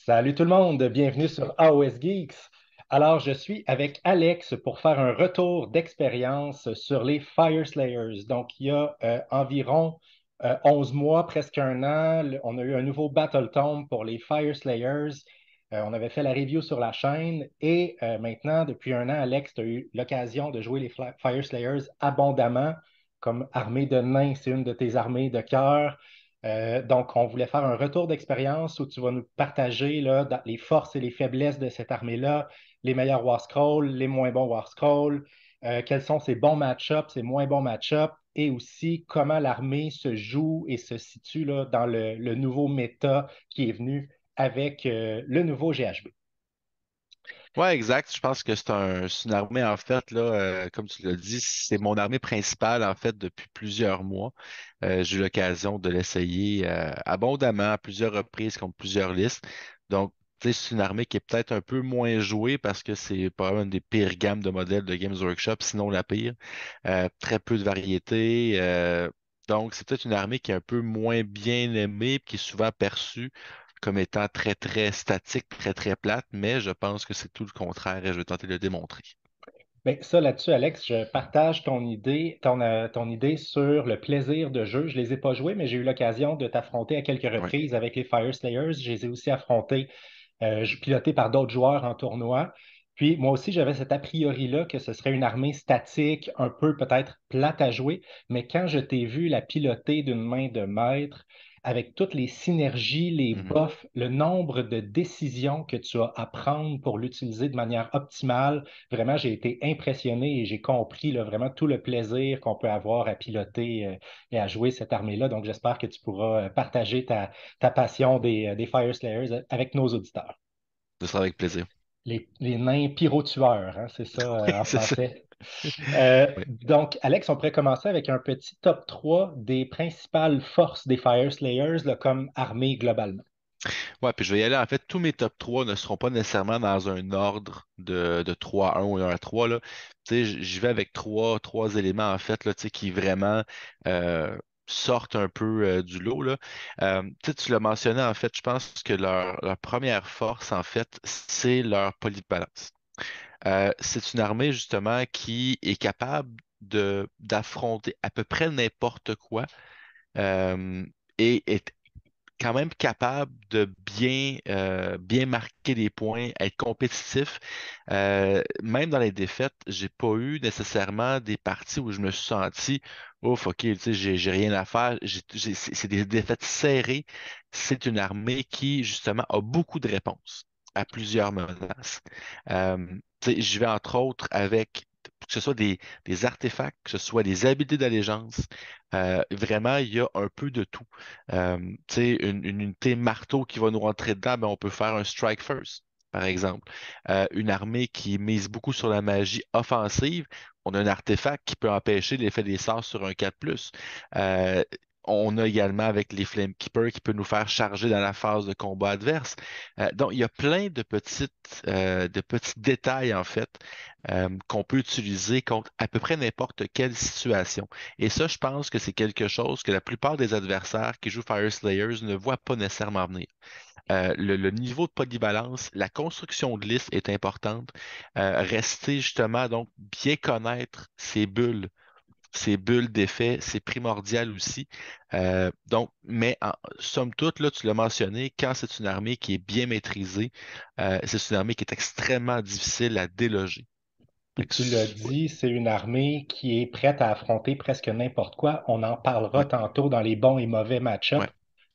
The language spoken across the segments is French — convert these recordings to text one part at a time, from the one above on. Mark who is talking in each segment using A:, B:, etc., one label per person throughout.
A: Salut tout le monde, bienvenue sur AOS Geeks. Alors, je suis avec Alex pour faire un retour d'expérience sur les Fire Slayers. Donc, il y a environ 11 mois, presque un an, on a eu un nouveau Battle Tome pour les Fire Slayers. On avait fait la review sur la chaîne et maintenant, depuis un an, Alex, tu as eu l'occasion de jouer les Fire Slayers abondamment comme armée de nains. C'est une de tes armées de cœur. Donc, on voulait faire un retour d'expérience où tu vas nous partager là, les forces et les faiblesses de cette armée-là, les meilleurs War Scrolls, les moins bons War Scrolls, quels sont ses bons match-ups, ses moins bons match-ups, et aussi comment l'armée se joue et se situe là, dans le nouveau méta qui est venu avec le nouveau GHB.
B: Ouais, exact. Je pense que c'est une armée, en fait, là, comme tu l'as dit, c'est mon armée principale, en fait, depuis plusieurs mois. J'ai eu l'occasion de l'essayer abondamment à plusieurs reprises contre plusieurs listes. Donc, tu sais, c'est une armée qui est peut-être un peu moins jouée parce que c'est probablement une des pires gammes de modèles de Games Workshop, sinon la pire. Très peu de variété. Donc, c'est peut-être une armée qui est un peu moins bien aimée, puis qui est souvent perçue comme étant très, très statique, très, très plate, mais je pense que c'est tout le contraire et je vais tenter de le démontrer.
A: Bien, ça là-dessus, Alex, je partage ton idée sur le plaisir de jeu. Je ne les ai pas joués, mais j'ai eu l'occasion de t'affronter à quelques
B: Oui.
A: reprises avec les Fire Slayers. Je les ai aussi affrontés piloté par d'autres joueurs en tournoi. Puis moi aussi, j'avais cet a priori-là que ce serait une armée statique, un peu peut-être plate à jouer, mais quand je t'ai vu la piloter d'une main de maître, avec toutes les synergies, les
B: Mhm.
A: buffs, le nombre de décisions que tu as à prendre pour l'utiliser de manière optimale, vraiment, j'ai été impressionné et j'ai compris là, vraiment tout le plaisir qu'on peut avoir à piloter et à jouer cette armée-là. Donc, j'espère que tu pourras partager ta passion des Fire Slayers avec nos auditeurs.
B: Ce sera avec plaisir.
A: Les nains pyro-tueurs, hein, c'est ça
B: Oui,
A: en
B: c'est ça.
A: français.
B: Oui.
A: Donc, Alex, on pourrait commencer avec un petit top 3 des principales forces des Fire Slayers là, comme armée globalement.
B: Ouais, puis je vais y aller. En fait, tous mes top 3 ne seront pas nécessairement dans un ordre de 3 à 1 ou 1 à 3, là. Tu sais, j'y vais avec trois éléments, en fait, là, tu sais, qui vraiment euh, sortent un peu du lot, là. Tu sais, tu l'as mentionné, en fait, je pense que leur première force, en fait, c'est leur polyvalence. C'est une armée justement qui est capable d'affronter à peu près n'importe quoi euh, et est quand même capable de bien marquer les points, être compétitif. Même dans les défaites, j'ai pas eu nécessairement des parties où je me suis senti, ouf, ok, tu sais, j'ai rien à faire. C'est des défaites serrées. C'est une armée qui, justement, a beaucoup de réponses à plusieurs menaces. Tu sais, je vais entre autres avec que ce soit des artefacts, que ce soit des habiletés d'allégeance. Vraiment, il y a un peu de tout. Tu sais, une unité marteau qui va nous rentrer dedans, ben, on peut faire un strike first, par exemple. Une armée qui mise beaucoup sur la magie offensive, on a un artefact qui peut empêcher l'effet des sorts sur un 4+. Euh, on a également avec les Flame Keepers qui peut nous faire charger dans la phase de combat adverse. Donc, il y a plein de petits détails, en fait, qu'on peut utiliser contre à peu près n'importe quelle situation. Et ça, je pense que c'est quelque chose que la plupart des adversaires qui jouent Fire Slayers ne voient pas nécessairement venir. Le niveau de polyvalence, la construction de liste est importante. Rester justement, donc, bien connaître ses bulles d'effet, c'est primordial aussi. Donc, mais somme toute, là, tu l'as mentionné, quand c'est une armée qui est bien maîtrisée, c'est une armée qui est extrêmement difficile à déloger.
A: Puis tu l'as
B: Ouais,
A: dit, c'est une armée qui est prête à affronter presque n'importe quoi. On en parlera
B: ouais,
A: tantôt dans les bons et mauvais
B: ouais.
A: match-ups,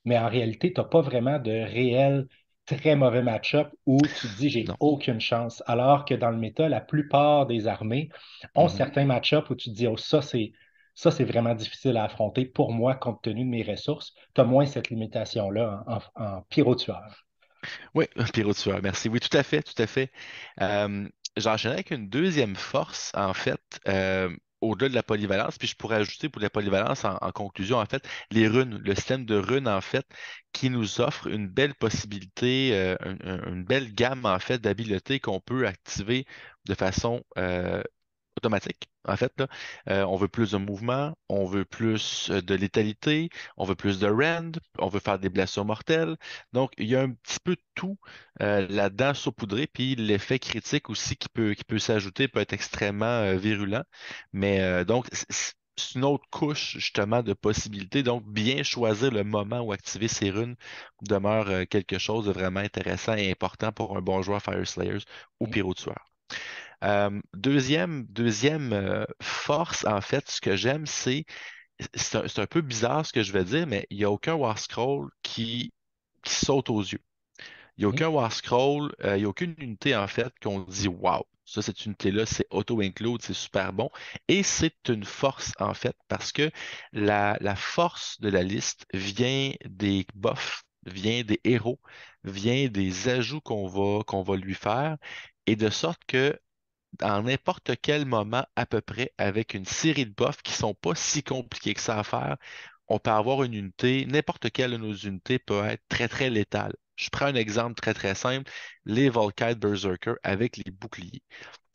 A: mais en réalité, tu n'as pas vraiment de réel très mauvais match-up où tu te dis j'ai
B: Non.
A: aucune chance. Alors que dans le méta, la plupart des armées ont
B: Mhm.
A: certains match-ups où tu te dis oh, ça c'est vraiment difficile à affronter pour moi compte tenu de mes ressources. Tu as moins cette limitation-là en pyro-tueur.
B: Oui, Pyro tueur, merci. Oui, tout à fait, tout à fait. J'enchaînerai avec une deuxième force, en fait, au-delà de la polyvalence, puis je pourrais ajouter pour la polyvalence en conclusion, en fait, les runes, le système de runes, en fait, qui nous offre une belle possibilité, une belle gamme, en fait, d'habiletés qu'on peut activer de façon automatique, en fait, là. On veut plus de mouvement, on veut plus de létalité, on veut plus de rend, on veut faire des blessures mortelles. Donc, il y a un petit peu de tout là-dedans saupoudré, puis l'effet critique aussi qui peut s'ajouter peut être extrêmement virulent. Mais donc, c'est une autre couche justement de possibilités. Donc, bien choisir le moment où activer ces runes demeure quelque chose de vraiment intéressant et important pour un bon joueur Fire Slayers ou Pyro Tueur. Deuxième force, en fait, ce que j'aime, c'est un peu bizarre ce que je vais dire, mais il n'y a aucun War Scroll qui saute aux yeux. Il n'y a
A: Mhm.
B: aucun War Scroll, il n'y a aucune unité, en fait, qu'on dit Wow, ça, cette unité-là, c'est auto-include, c'est super bon. Et c'est une force, en fait, parce que la force de la liste vient des buffs, vient des héros, vient des ajouts qu'on va lui faire. Et de sorte que dans n'importe quel moment à peu près avec une série de buffs qui sont pas si compliqués que ça à faire. On peut avoir une unité, n'importe quelle de nos unités peut être très très létale. Je prends un exemple très très simple, les Volkite Berserker avec les boucliers.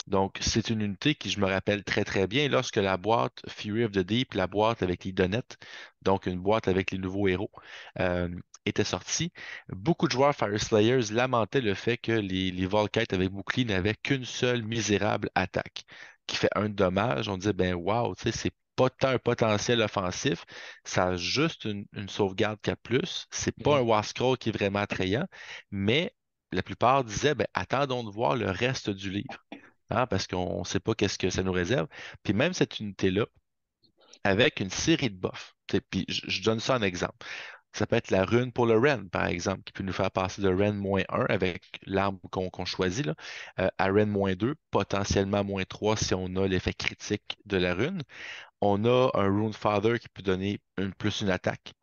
B: Donc, c'est une unité qui, je me rappelle très très bien, lorsque la boîte Fury of the Deep, la boîte avec les donnettes, donc une boîte avec les nouveaux héros, euh, était sortie, beaucoup de joueurs Fire Slayers lamentaient le fait que les Volkites avec bouclier n'avaient qu'une seule misérable attaque, qui fait un dommage. On disait, ben wow, tu sais, c'est pas tant un potentiel offensif, ça a juste une sauvegarde 4+, c'est pas un
A: Mhm.
B: War Scroll qui est vraiment attrayant, mais la plupart disaient, ben, attendons de voir le reste du livre. Hein, parce qu'on ne sait pas qu'est-ce que ça nous réserve. Puis même cette unité-là, avec une série de buffs, puis je donne ça en exemple. Ça peut être la rune pour le Ren, par exemple, qui peut nous faire passer de Ren -1 avec l'arme qu'on choisit, là, à Ren -2, potentiellement -3 si on a l'effet critique de la rune. On a un Rune Father qui peut donner plus une attaque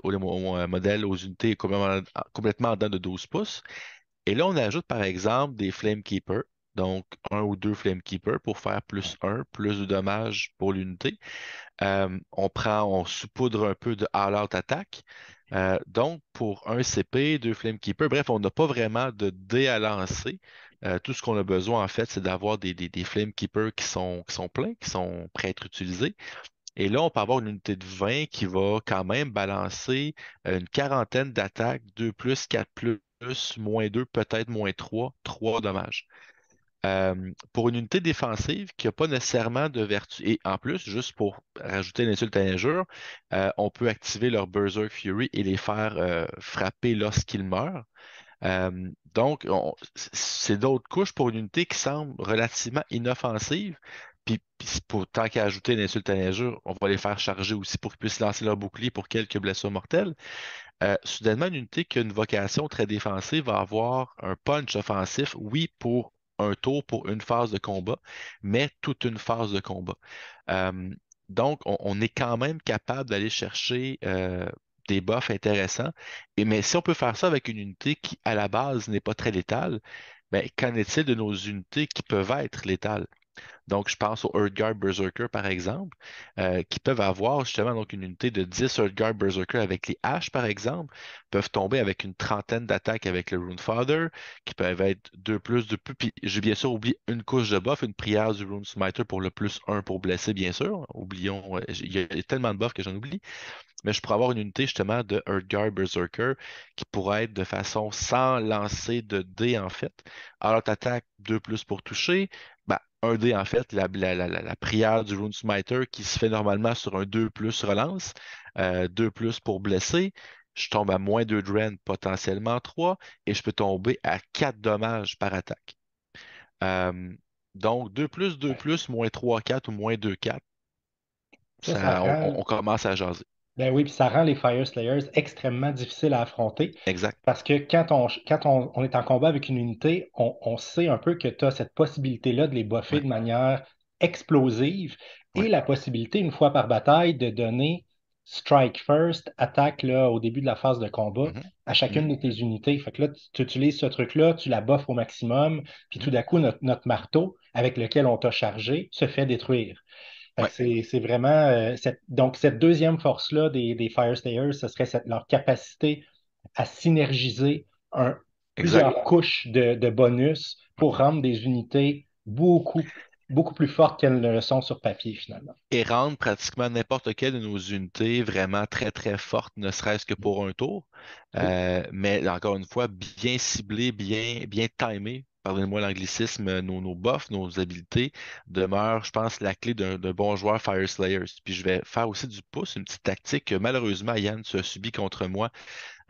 B: au modèle, aux unités complètement en dedans de 12 pouces. Et là, on ajoute par exemple des Flame Keeper, donc un ou deux Flame Keeper pour faire plus de dommages pour l'unité. On saupoudre un peu de All-Out Attack. Donc, pour un CP, deux Flame Keeper, bref, on n'a pas vraiment de dés à lancer. Tout ce qu'on a besoin, en fait, c'est d'avoir des Flame Keeper qui sont pleins, qui sont prêts à être utilisés. Et là, on peut avoir une unité de 20 qui va quand même balancer une quarantaine d'attaques, 2+, 4+, -2, peut-être -3 dommages. Pour une unité défensive qui n'a pas nécessairement de vertu, et en plus, juste pour rajouter l'insulte à l'injure, on peut activer leur Berserk Fury et les faire frapper lorsqu'ils meurent. Donc, c'est d'autres couches pour une unité qui semble relativement inoffensive. Puis tant qu'à ajouter l'insulte à l'injure, on va les faire charger aussi pour qu'ils puissent lancer leur bouclier pour quelques blessures mortelles. Soudainement, une unité qui a une vocation très défensive va avoir un punch offensif, oui, pour un tour, pour une phase de combat, mais toute une phase de combat. Euh, donc, on est quand même capable d'aller chercher des buffs intéressants. Mais si on peut faire ça avec une unité qui, à la base, n'est pas très létale, ben, qu'en est-il de nos unités qui peuvent être létales? Donc, je pense aux Earthguard Berserker, par exemple, qui peuvent avoir justement donc une unité de 10 Earthguard Berserker avec les haches, par exemple, peuvent tomber avec une trentaine d'attaques avec le Runefather, qui peuvent être 2+, puis j'ai bien sûr oublié une couche de buff, une prière du Rune Smiter pour le +1 pour blesser, bien sûr. Oublions, il y a tellement de buffs que j'en oublie. Mais je pourrais avoir une unité justement de Earthguard Berserker qui pourrait être de façon sans lancer de dés en fait. Alors t'attaques 2+ pour toucher. Ben, un dé en fait, la prière du Rune Smiter qui se fait normalement sur un 2+ relance, 2+ pour blesser. Je tombe à -2 de rend, potentiellement 3, et je peux tomber à 4 dommages par attaque. Euh, donc 2+, 2+, -3, 4 ou -2, 4,
A: Ça
B: ça, on, on-
A: rend,
B: on commence à jaser.
A: ben oui, puis ça rend les Fire Slayers extrêmement difficiles à affronter
B: Exact.
A: parce que quand on est en combat avec une unité, on sait un peu que tu as cette possibilité-là de les buffer
B: Ouais.
A: de manière explosive et
B: Ouais.
A: la possibilité, une fois par bataille, de donner strike first, attaque là, au début de la phase de combat
B: Mhm.
A: à chacune
B: Mhm.
A: de tes unités. Fait que là, tu utilises ce truc-là, tu la buffes au maximum, puis tout
B: Mhm.
A: d'un coup, notre marteau avec lequel on t'a chargé se fait détruire. Fait que
B: Ouais,
A: c'est vraiment donc cette deuxième force-là des Fire Stayers, ce serait leur capacité à synergiser
B: exact.
A: plusieurs couches de bonus pour rendre des unités beaucoup. beaucoup plus fortes qu'elles ne le sont sur papier, finalement.
B: Et rendre pratiquement n'importe quelle de nos unités vraiment très très fortes, ne serait-ce que pour un tour.
A: Oui.
B: Mais encore une fois, bien ciblé, bien timé. Pardonnez-moi l'anglicisme, nos buffs, nos habiletés demeurent, je pense, la clé d'un bon joueur Fire Slayers. Puis je vais faire aussi du pouce, une petite tactique que malheureusement Yann se a subi contre moi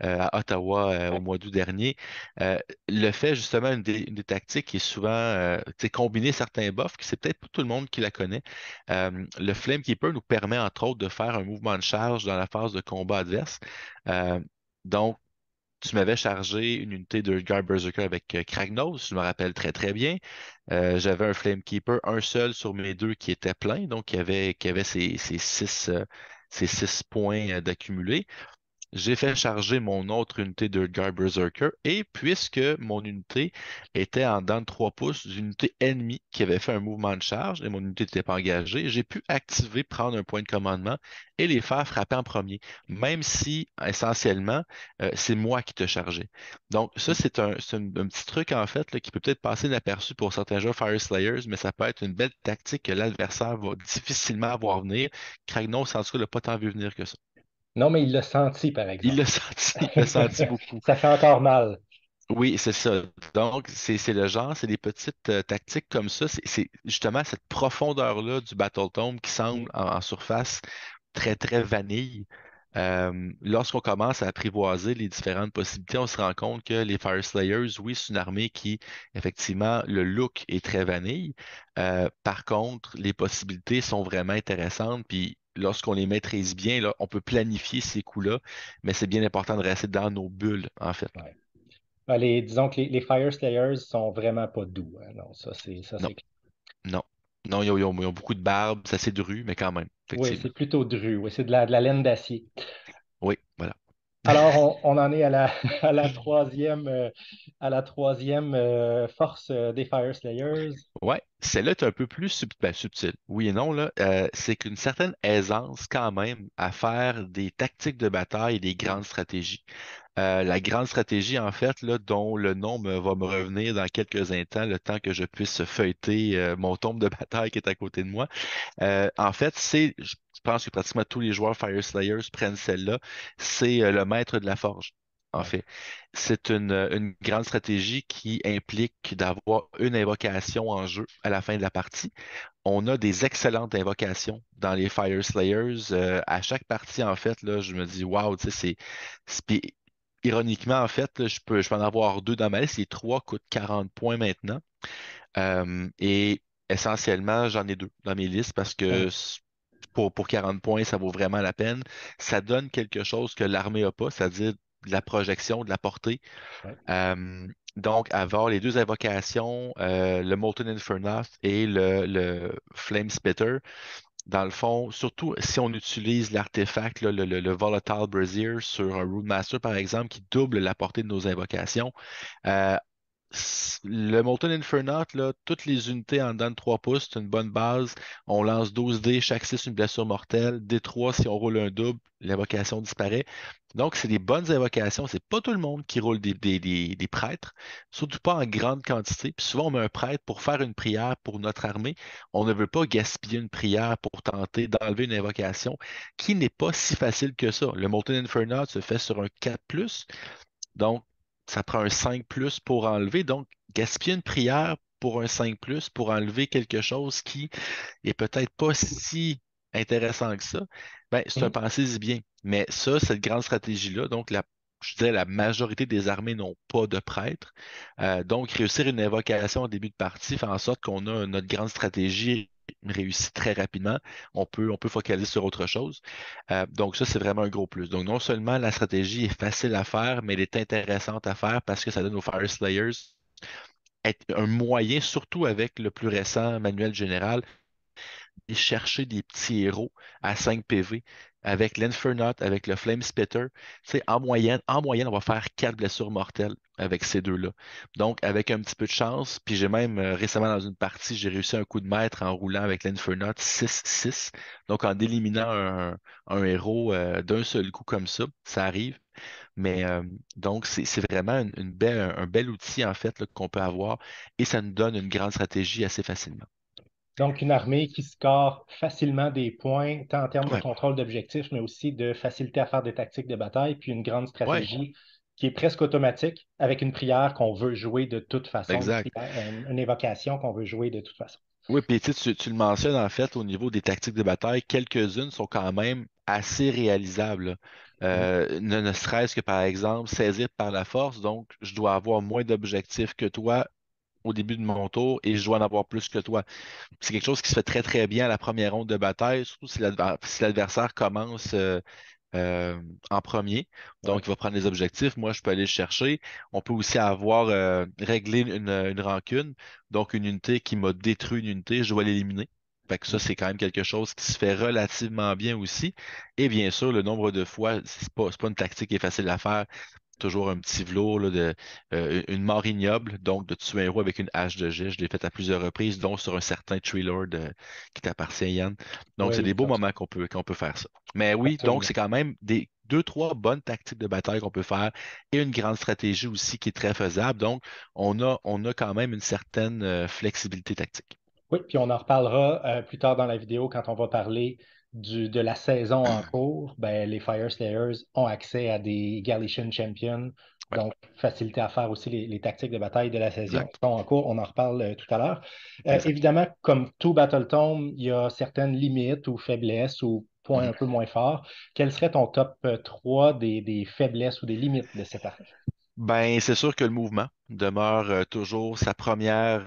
B: à Ottawa au mois d'août dernier. Euh, le fait justement, une des tactiques qui est souvent tu sais, combiner certains buffs, que c'est peut-être pas tout le monde qui la connaît. Le Flame Keeper nous permet entre autres de faire un mouvement de charge dans la phase de combat adverse. Euh, donc, tu m'avais chargé une unité de Guard Berserker avec Kragnos, je me rappelle très très bien. J'avais un Flame Keeper, un seul sur mes deux qui était plein, donc qui avait ses 6 points d'accumulé. J'ai fait charger mon autre unité de Guard Berserker et puisque mon unité était en dedans de 3 pouces d'une unité ennemie qui avait fait un mouvement de charge et mon unité n'était pas engagée, j'ai pu activer, prendre un point de commandement et les faire frapper en premier, même si essentiellement c'est moi qui te chargeais. Donc ça, c'est un petit truc en fait là, qui peut peut-être passer inaperçu pour certains joueurs Fire Slayers, mais ça peut être une belle tactique que l'adversaire va difficilement voir venir. Kragnos, en tout cas, l'a pas tant vu venir que ça.
A: Non, mais il l'a senti, par
B: Il
A: exemple.
B: l'a senti, il l'a senti beaucoup.
A: Ça fait encore mal.
B: Oui, c'est ça. Donc, c'est le genre, c'est des petites tactiques comme ça. C'est justement cette profondeur-là du Battle Tome qui
A: Mm.
B: semble en surface très, très vanille. Lorsqu'on commence à apprivoiser les différentes possibilités, on se rend compte que les Fire Slayers, oui, c'est une armée qui, effectivement, le look est très vanille. Par contre, les possibilités sont vraiment intéressantes. Puis, lorsqu'on les maîtrise bien, là, on peut planifier ces coups-là, mais c'est bien important de rester dans nos bulles, en fait.
A: Ouais. Disons que les Fire Slayers sont vraiment pas doux, hein. Non, ça,
B: Non.
A: c'est clair.
B: Non. Non, ils ont beaucoup de barbe, c'est assez dru, mais quand même,
A: Oui,
B: effectivement.
A: c'est plutôt dru. Oui, c'est de la laine d'acier.
B: Oui, voilà.
A: Alors, on en est à la, à la troisième force des Fire Slayers.
B: Ouais, celle-là est un peu plus subtile. Oui et non, là. C'est qu'une certaine aisance quand même à faire des tactiques de bataille et des grandes stratégies. La grande stratégie, en fait, là, dont le nom va me revenir dans quelques instants, le temps que je puisse feuilleter mon tombe de bataille qui est à côté de moi. En fait, je pense que pratiquement tous les joueurs Fire Slayers prennent celle-là, c'est le maître de la forge. En
A: Ouais,
B: fait, c'est une grande stratégie qui implique d'avoir une invocation en jeu à la fin de la partie. On a des excellentes invocations dans les Fire Slayers. À chaque partie, en fait, là, je me dis, waouh, tu sais, puis, ironiquement, en fait, là, je peux en avoir deux dans ma liste. Les trois coûtent 40 points maintenant. Et essentiellement, j'en ai deux dans mes listes parce que
A: ouais,
B: pour 40 points, ça vaut vraiment la peine. Ça donne quelque chose que l'armée n'a pas, c'est-à-dire de la projection, de la portée.
A: ouais,
B: Euh, donc, avoir les deux invocations, le Molten Infernoth et le Flame Spitter, dans le fond, surtout si on utilise l'artefact, là, le Volatile Brazier sur un Rune par exemple, qui double la portée de nos invocations. euh, le Molten Infernout, là, toutes les unités en dedans de 3 pouces, c'est une bonne base. On lance 12 dés, chaque 6 une blessure mortelle. D3, si on roule un double, l'invocation disparaît. Donc, c'est des bonnes invocations. C'est pas tout le monde qui roule des prêtres, surtout pas en grande quantité. Puis souvent, on met un prêtre pour faire une prière pour notre armée. On ne veut pas gaspiller une prière pour tenter d'enlever une invocation qui n'est pas si facile que ça. Le Molten Infernout se fait sur un 4+. Donc, ça prend un 5 plus pour enlever. Donc, gaspiller une prière pour un 5 plus pour enlever quelque chose qui est peut-être pas si intéressant que ça, ben, c'est un
A: mhm,
B: pensée bien. Mais ça, cette grande stratégie-là, donc je dirais la majorité des armées n'ont pas de prêtre. Donc, réussir une invocation au début de partie fait en sorte qu'on a notre grande stratégie réussie très rapidement. On peut focaliser sur autre chose. Donc, ça, c'est vraiment un gros plus. Donc, non seulement la stratégie est facile à faire, mais elle est intéressante à faire parce que ça donne aux Fire Slayers être un moyen, surtout avec le plus récent manuel général, aller chercher des petits héros à 5 PV avec l'Infernout, avec le Flame Spitter. Tu sais, en moyenne, on va faire 4 blessures mortelles avec ces deux-là. Donc, avec un petit peu de chance, puis j'ai même récemment dans une partie, j'ai réussi un coup de maître en roulant avec l'Infernout 6-6. Donc, en éliminant un héros d'un seul coup comme ça arrive. Mais donc, c'est vraiment un bel outil en fait là, qu'on peut avoir et ça nous donne une grande stratégie assez facilement.
A: Donc, une armée qui score facilement des points, tant en termes de
B: Ouais,
A: contrôle d'objectifs, mais aussi de facilité à faire des tactiques de bataille, puis une grande
B: ouais,
A: stratégie qui est presque automatique, avec une prière qu'on veut jouer de toute façon,
B: exact.
A: une évocation qu'on veut jouer de toute façon.
B: Oui, puis tu le mentionnes en fait au niveau des tactiques de bataille, quelques-unes sont quand même assez réalisables, là.
A: Mhm.
B: Ne serait-ce que par exemple saisir par la force, donc je dois avoir moins d'objectifs que toi au début de mon tour et je dois en avoir plus que toi. C'est quelque chose qui se fait très très bien à la première ronde de bataille, surtout si l'adversaire commence euh, en premier.
A: Ouais.
B: Donc, il va prendre les objectifs. Moi, je peux aller le chercher. On peut aussi avoir réglé une rancune. Donc, une unité qui m'a détruit une unité, je dois l'éliminer. Fait que ça,
A: Mhm.
B: c'est quand même quelque chose qui se fait relativement bien aussi. Et bien sûr, le nombre de fois, c'est pas une tactique qui est facile à faire. Toujours un petit velours là, une mort ignoble, donc de tuer un héros avec une hache de jet. Je l'ai fait à plusieurs reprises, dont sur un certain Tree Lord qui t'appartient, Yann. Donc, c'est
A: Oui,
B: des beaux moments qu'on peut faire ça. Mais oui, donc
A: absolument.
B: c'est quand même des deux, trois bonnes tactiques de bataille qu'on peut faire et une grande stratégie aussi qui est très faisable. Donc, on a quand même une certaine flexibilité tactique.
A: Oui, puis on en reparlera plus tard dans la vidéo quand on va parler de la saison en cours. Ben, les Fire Slayers ont accès à des Galician Champions,
B: Ouais,
A: donc facilité à faire aussi les tactiques de bataille de la saison
B: exact.
A: en cours. On en reparle tout à l'heure.
B: Exact.
A: Évidemment, comme tout Battletome, il y a certaines limites ou faiblesses ou points
B: Mhm.
A: un peu moins forts. Quel serait ton top 3 des faiblesses ou des limites de cette armée?
B: Ben, c'est sûr que le mouvement demeure toujours sa première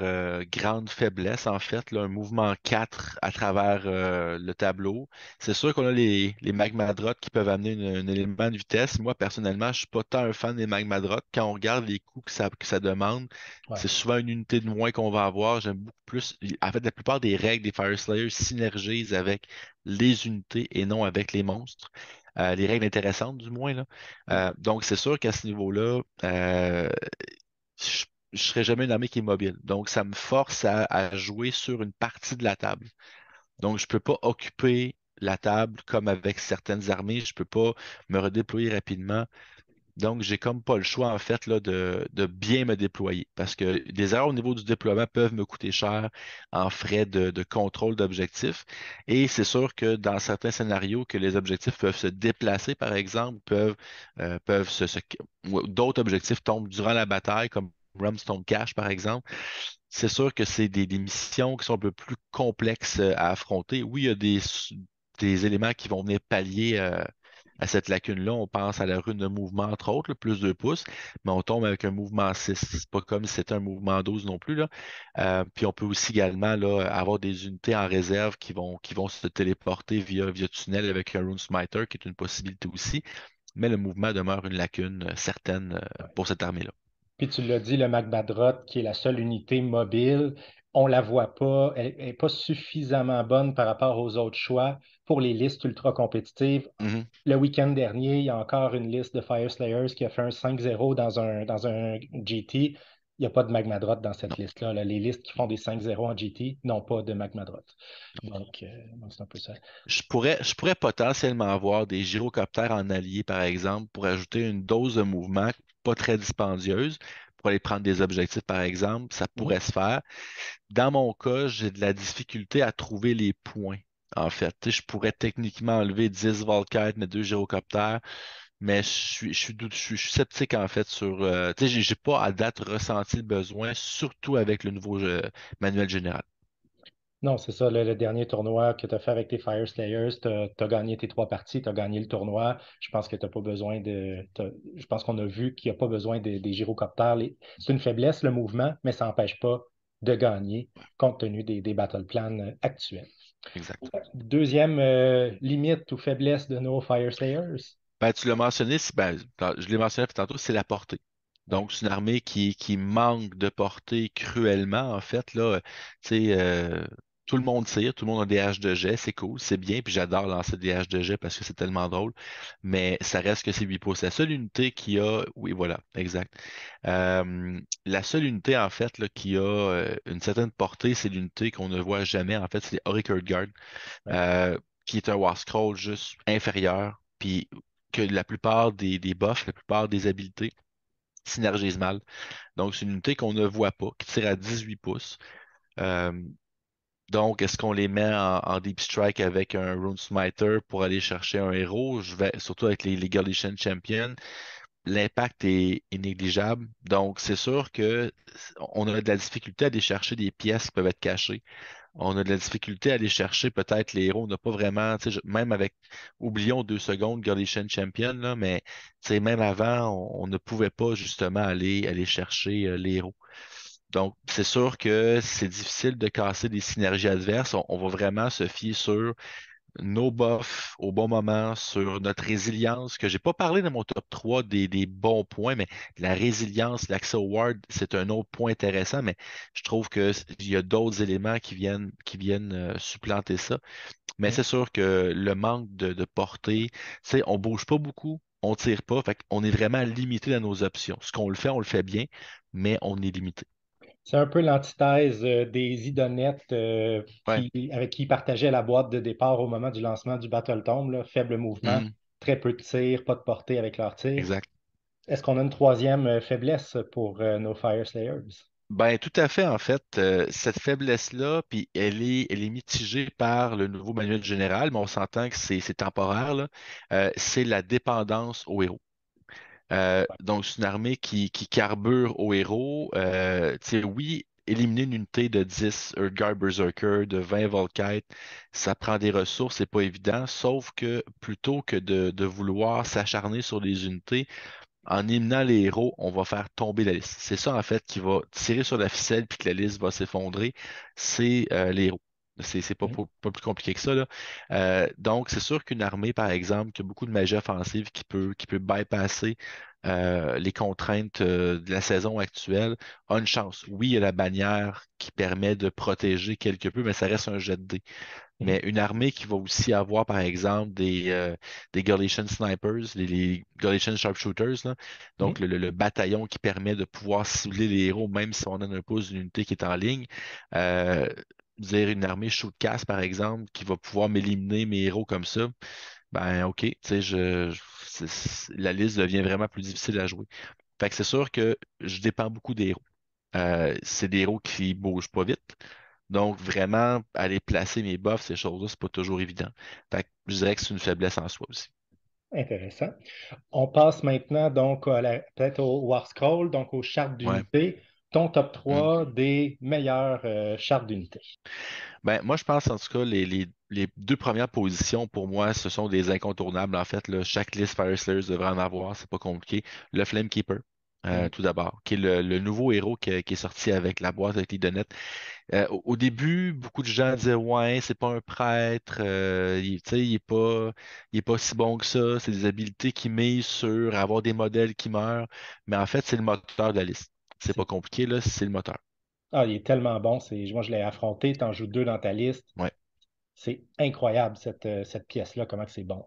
B: grande faiblesse, en fait, là, un mouvement 4 à travers le tableau. C'est sûr qu'on a les magmadrottes qui peuvent amener un élément de vitesse. Moi, personnellement, je suis pas tant un fan des magmadrottes. Quand on regarde les coûts que ça demande,
A: Ouais.
B: c'est souvent une unité de moins qu'on va avoir. J'aime beaucoup plus. En fait, la plupart des règles des Fire Slayers synergisent avec les unités et non avec les monstres. Les règles intéressantes, du moins, là. Donc, c'est sûr qu'à ce niveau-là, je ne serai jamais une armée qui est mobile. Donc, ça me force à jouer sur une partie de la table. Donc, je ne peux pas occuper la table comme avec certaines armées. Je ne peux pas me redéployer rapidement. Donc, j'ai comme pas le choix, en fait, là, de bien me déployer. Parce que des erreurs au niveau du déploiement peuvent me coûter cher en frais de contrôle d'objectifs. Et c'est sûr que dans certains scénarios, que les objectifs peuvent se déplacer, par exemple, peuvent ou d'autres objectifs tombent durant la bataille, comme Rumstone Cache, par exemple. C'est sûr que c'est des missions qui sont un peu plus complexes à affronter. Oui, il y a des éléments qui vont venir pallier à cette lacune-là. On pense à la rune de mouvement, entre autres, là, plus 2 pouces, mais on tombe avec un mouvement 6. C'est pas comme si c'était un mouvement 12 non plus, là. Puis on peut aussi également là, avoir des unités en réserve qui vont se téléporter via tunnel avec un Rune Smiter, qui est une possibilité aussi. Mais le mouvement demeure une lacune certaine pour cette armée-là.
A: Puis tu l'as dit, le MacBadrot, qui est la seule unité mobile, on la voit pas, elle n'est pas suffisamment bonne par rapport aux autres choix pour les listes ultra compétitives.
B: Mhm.
A: Le week-end dernier, il y a encore une liste de Fire Slayers qui a fait un 5-0 dans un GT. Il n'y a pas de Magmadrot dans cette
B: Non.
A: liste-là. Là. Les listes qui font des 5-0 en GT n'ont pas de Magmadrot. Donc c'est un peu ça.
B: Je pourrais potentiellement avoir des gyrocoptères en allié, par exemple, pour ajouter une dose de mouvement pas très dispendieuse, pour aller prendre des objectifs, par exemple. Ça
A: Mhm.
B: pourrait se faire. Dans mon cas, j'ai de la difficulté à trouver les points, en fait. Tu sais, je pourrais techniquement enlever 10 Volkite, mais 2 gyrocoptères, mais je suis sceptique, en fait, sur... tu sais, j'ai pas à date ressenti le besoin, surtout avec le nouveau manuel général.
A: Non, c'est ça, le dernier tournoi que tu as fait avec tes Fire Slayers, tu as gagné tes 3 parties, tu as gagné le tournoi. Je pense que tu pas besoin je pense qu'on a vu qu'il n'y a pas besoin des gyrocoptères. C'est une faiblesse, le mouvement, mais ça n'empêche pas de gagner compte tenu des battle plans actuels.
B: Exact.
A: Deuxième limite ou faiblesse de nos Fire Slayers.
B: Ben, tu l'as mentionné, je l'ai mentionné tantôt, c'est la portée.
A: Ouais.
B: Donc, c'est une armée qui manque de portée cruellement, en fait. Là, tu sais, tout le monde tire, tout le monde a des haches de jet, c'est cool, c'est bien, puis j'adore lancer des haches de jet parce que c'est tellement drôle, mais ça reste que c'est 8 pouces. La seule unité qui a, oui, voilà, exact. La seule unité, en fait, là, qui a une certaine portée, c'est l'unité qu'on ne voit jamais, en fait, c'est les Auric Guard,
A: Ouais.
B: euh, qui est un War Scroll juste inférieur, puis que la plupart des buffs, la plupart des habilités synergisent mal. Donc, c'est une unité qu'on ne voit pas, qui tire à 18 pouces. Euh, Donc, est-ce qu'on les met en Deep Strike avec un Rune Smiter pour aller chercher un héros? Surtout avec les Galatian Champions, l'impact est négligeable. Donc, c'est sûr que on a de la difficulté à aller chercher des pièces qui peuvent être cachées. On a de la difficulté à aller chercher peut-être les héros. On n'a pas vraiment, tu sais, même avec, oublions 2 secondes, Galatian Champion, là, mais tu sais, même avant, on ne pouvait pas justement aller chercher les héros. Donc, c'est sûr que c'est difficile de casser des synergies adverses. On va vraiment se fier sur nos buffs au bon moment, sur notre résilience, que j'ai pas parlé dans mon top 3 des bons points, mais la résilience, l'accès au ward, c'est un autre point intéressant, mais je trouve il y a d'autres éléments qui viennent supplanter ça. Mais
A: Mm.
B: c'est sûr que le manque de portée, tu sais, on bouge pas beaucoup, on tire pas, fait qu'on est vraiment limité dans nos options. Ce qu'on le fait, on le fait bien, mais on est limité.
A: C'est un peu l'antithèse des idonettes
B: Ouais.
A: avec qui ils partageaient la boîte de départ au moment du lancement du Battle Tomb, là. Faible mouvement,
B: Mhm.
A: très peu de tir, pas de portée avec leur tir.
B: Exact.
A: Est-ce qu'on a une troisième faiblesse pour nos Fire Slayers?
B: Ben, tout à fait, en fait, cette faiblesse-là, puis elle est mitigée par le nouveau manuel général, mais on s'entend que c'est temporaire, là. C'est la dépendance au héros. Donc, c'est une armée qui carbure au héros. Tu sais, oui, éliminer une unité de 10 Urgar Berserker, de 20 Volkite, ça prend des ressources, c'est pas évident, sauf que plutôt que de vouloir s'acharner sur des unités, en éliminant les héros, on va faire tomber la liste. C'est ça, en fait, qui va tirer sur la ficelle puis que la liste va s'effondrer. C'est les héros. C'est pas,
A: Mm.
B: pas plus compliqué que ça, là. Donc, c'est sûr qu'une armée, par exemple, qui a beaucoup de magie offensive qui peut bypasser les contraintes de la saison actuelle, a une chance. Oui, il y a la bannière qui permet de protéger quelque peu, mais ça reste un jet de dés.
A: Mm.
B: Mais une armée qui va aussi avoir, par exemple, des Galatian Snipers, les Galatian Sharpshooters, là. Donc
A: Mm.
B: le bataillon qui permet de pouvoir cibler les héros, même si on en a pas une unité qui est en ligne. Euh, Dire une armée Shootcast, par exemple, qui va pouvoir m'éliminer mes héros comme ça, ben OK, tu sais, la liste devient vraiment plus difficile à jouer. Fait que c'est sûr que je dépends beaucoup des héros. C'est des héros qui bougent pas vite. Donc, vraiment, aller placer mes buffs, ces choses-là, c'est pas toujours évident. Fait que je dirais que c'est une faiblesse en soi aussi.
A: Intéressant. On passe maintenant donc peut-être au War Scroll, donc aux chartes
B: Ouais.
A: d'unités. Ton top
B: Mm.
A: 3 des meilleures chartes d'unités.
B: Ben, moi, je pense en tout cas, les 2 premières positions, pour moi, ce sont des incontournables. En fait, là, chaque liste Fire Slayers devrait en avoir, c'est pas compliqué. Le Flamekeeper,
A: Mm.
B: tout d'abord, qui est le nouveau héros qui est sorti avec la boîte avec les donnettes. Au début, beaucoup de gens disaient ouais, c'est pas un prêtre, tu sais, il est pas si bon que ça, c'est des habiletés qui misent sur avoir des modèles qui meurent, mais en fait, c'est le moteur de la liste. C'est pas
A: C'est-
B: compliqué, là, c'est le moteur.
A: Ah, il est tellement bon. Moi, je l'ai affronté. Tu en joues deux dans ta liste.
B: Ouais.
A: C'est incroyable, cette pièce-là, comment que c'est bon.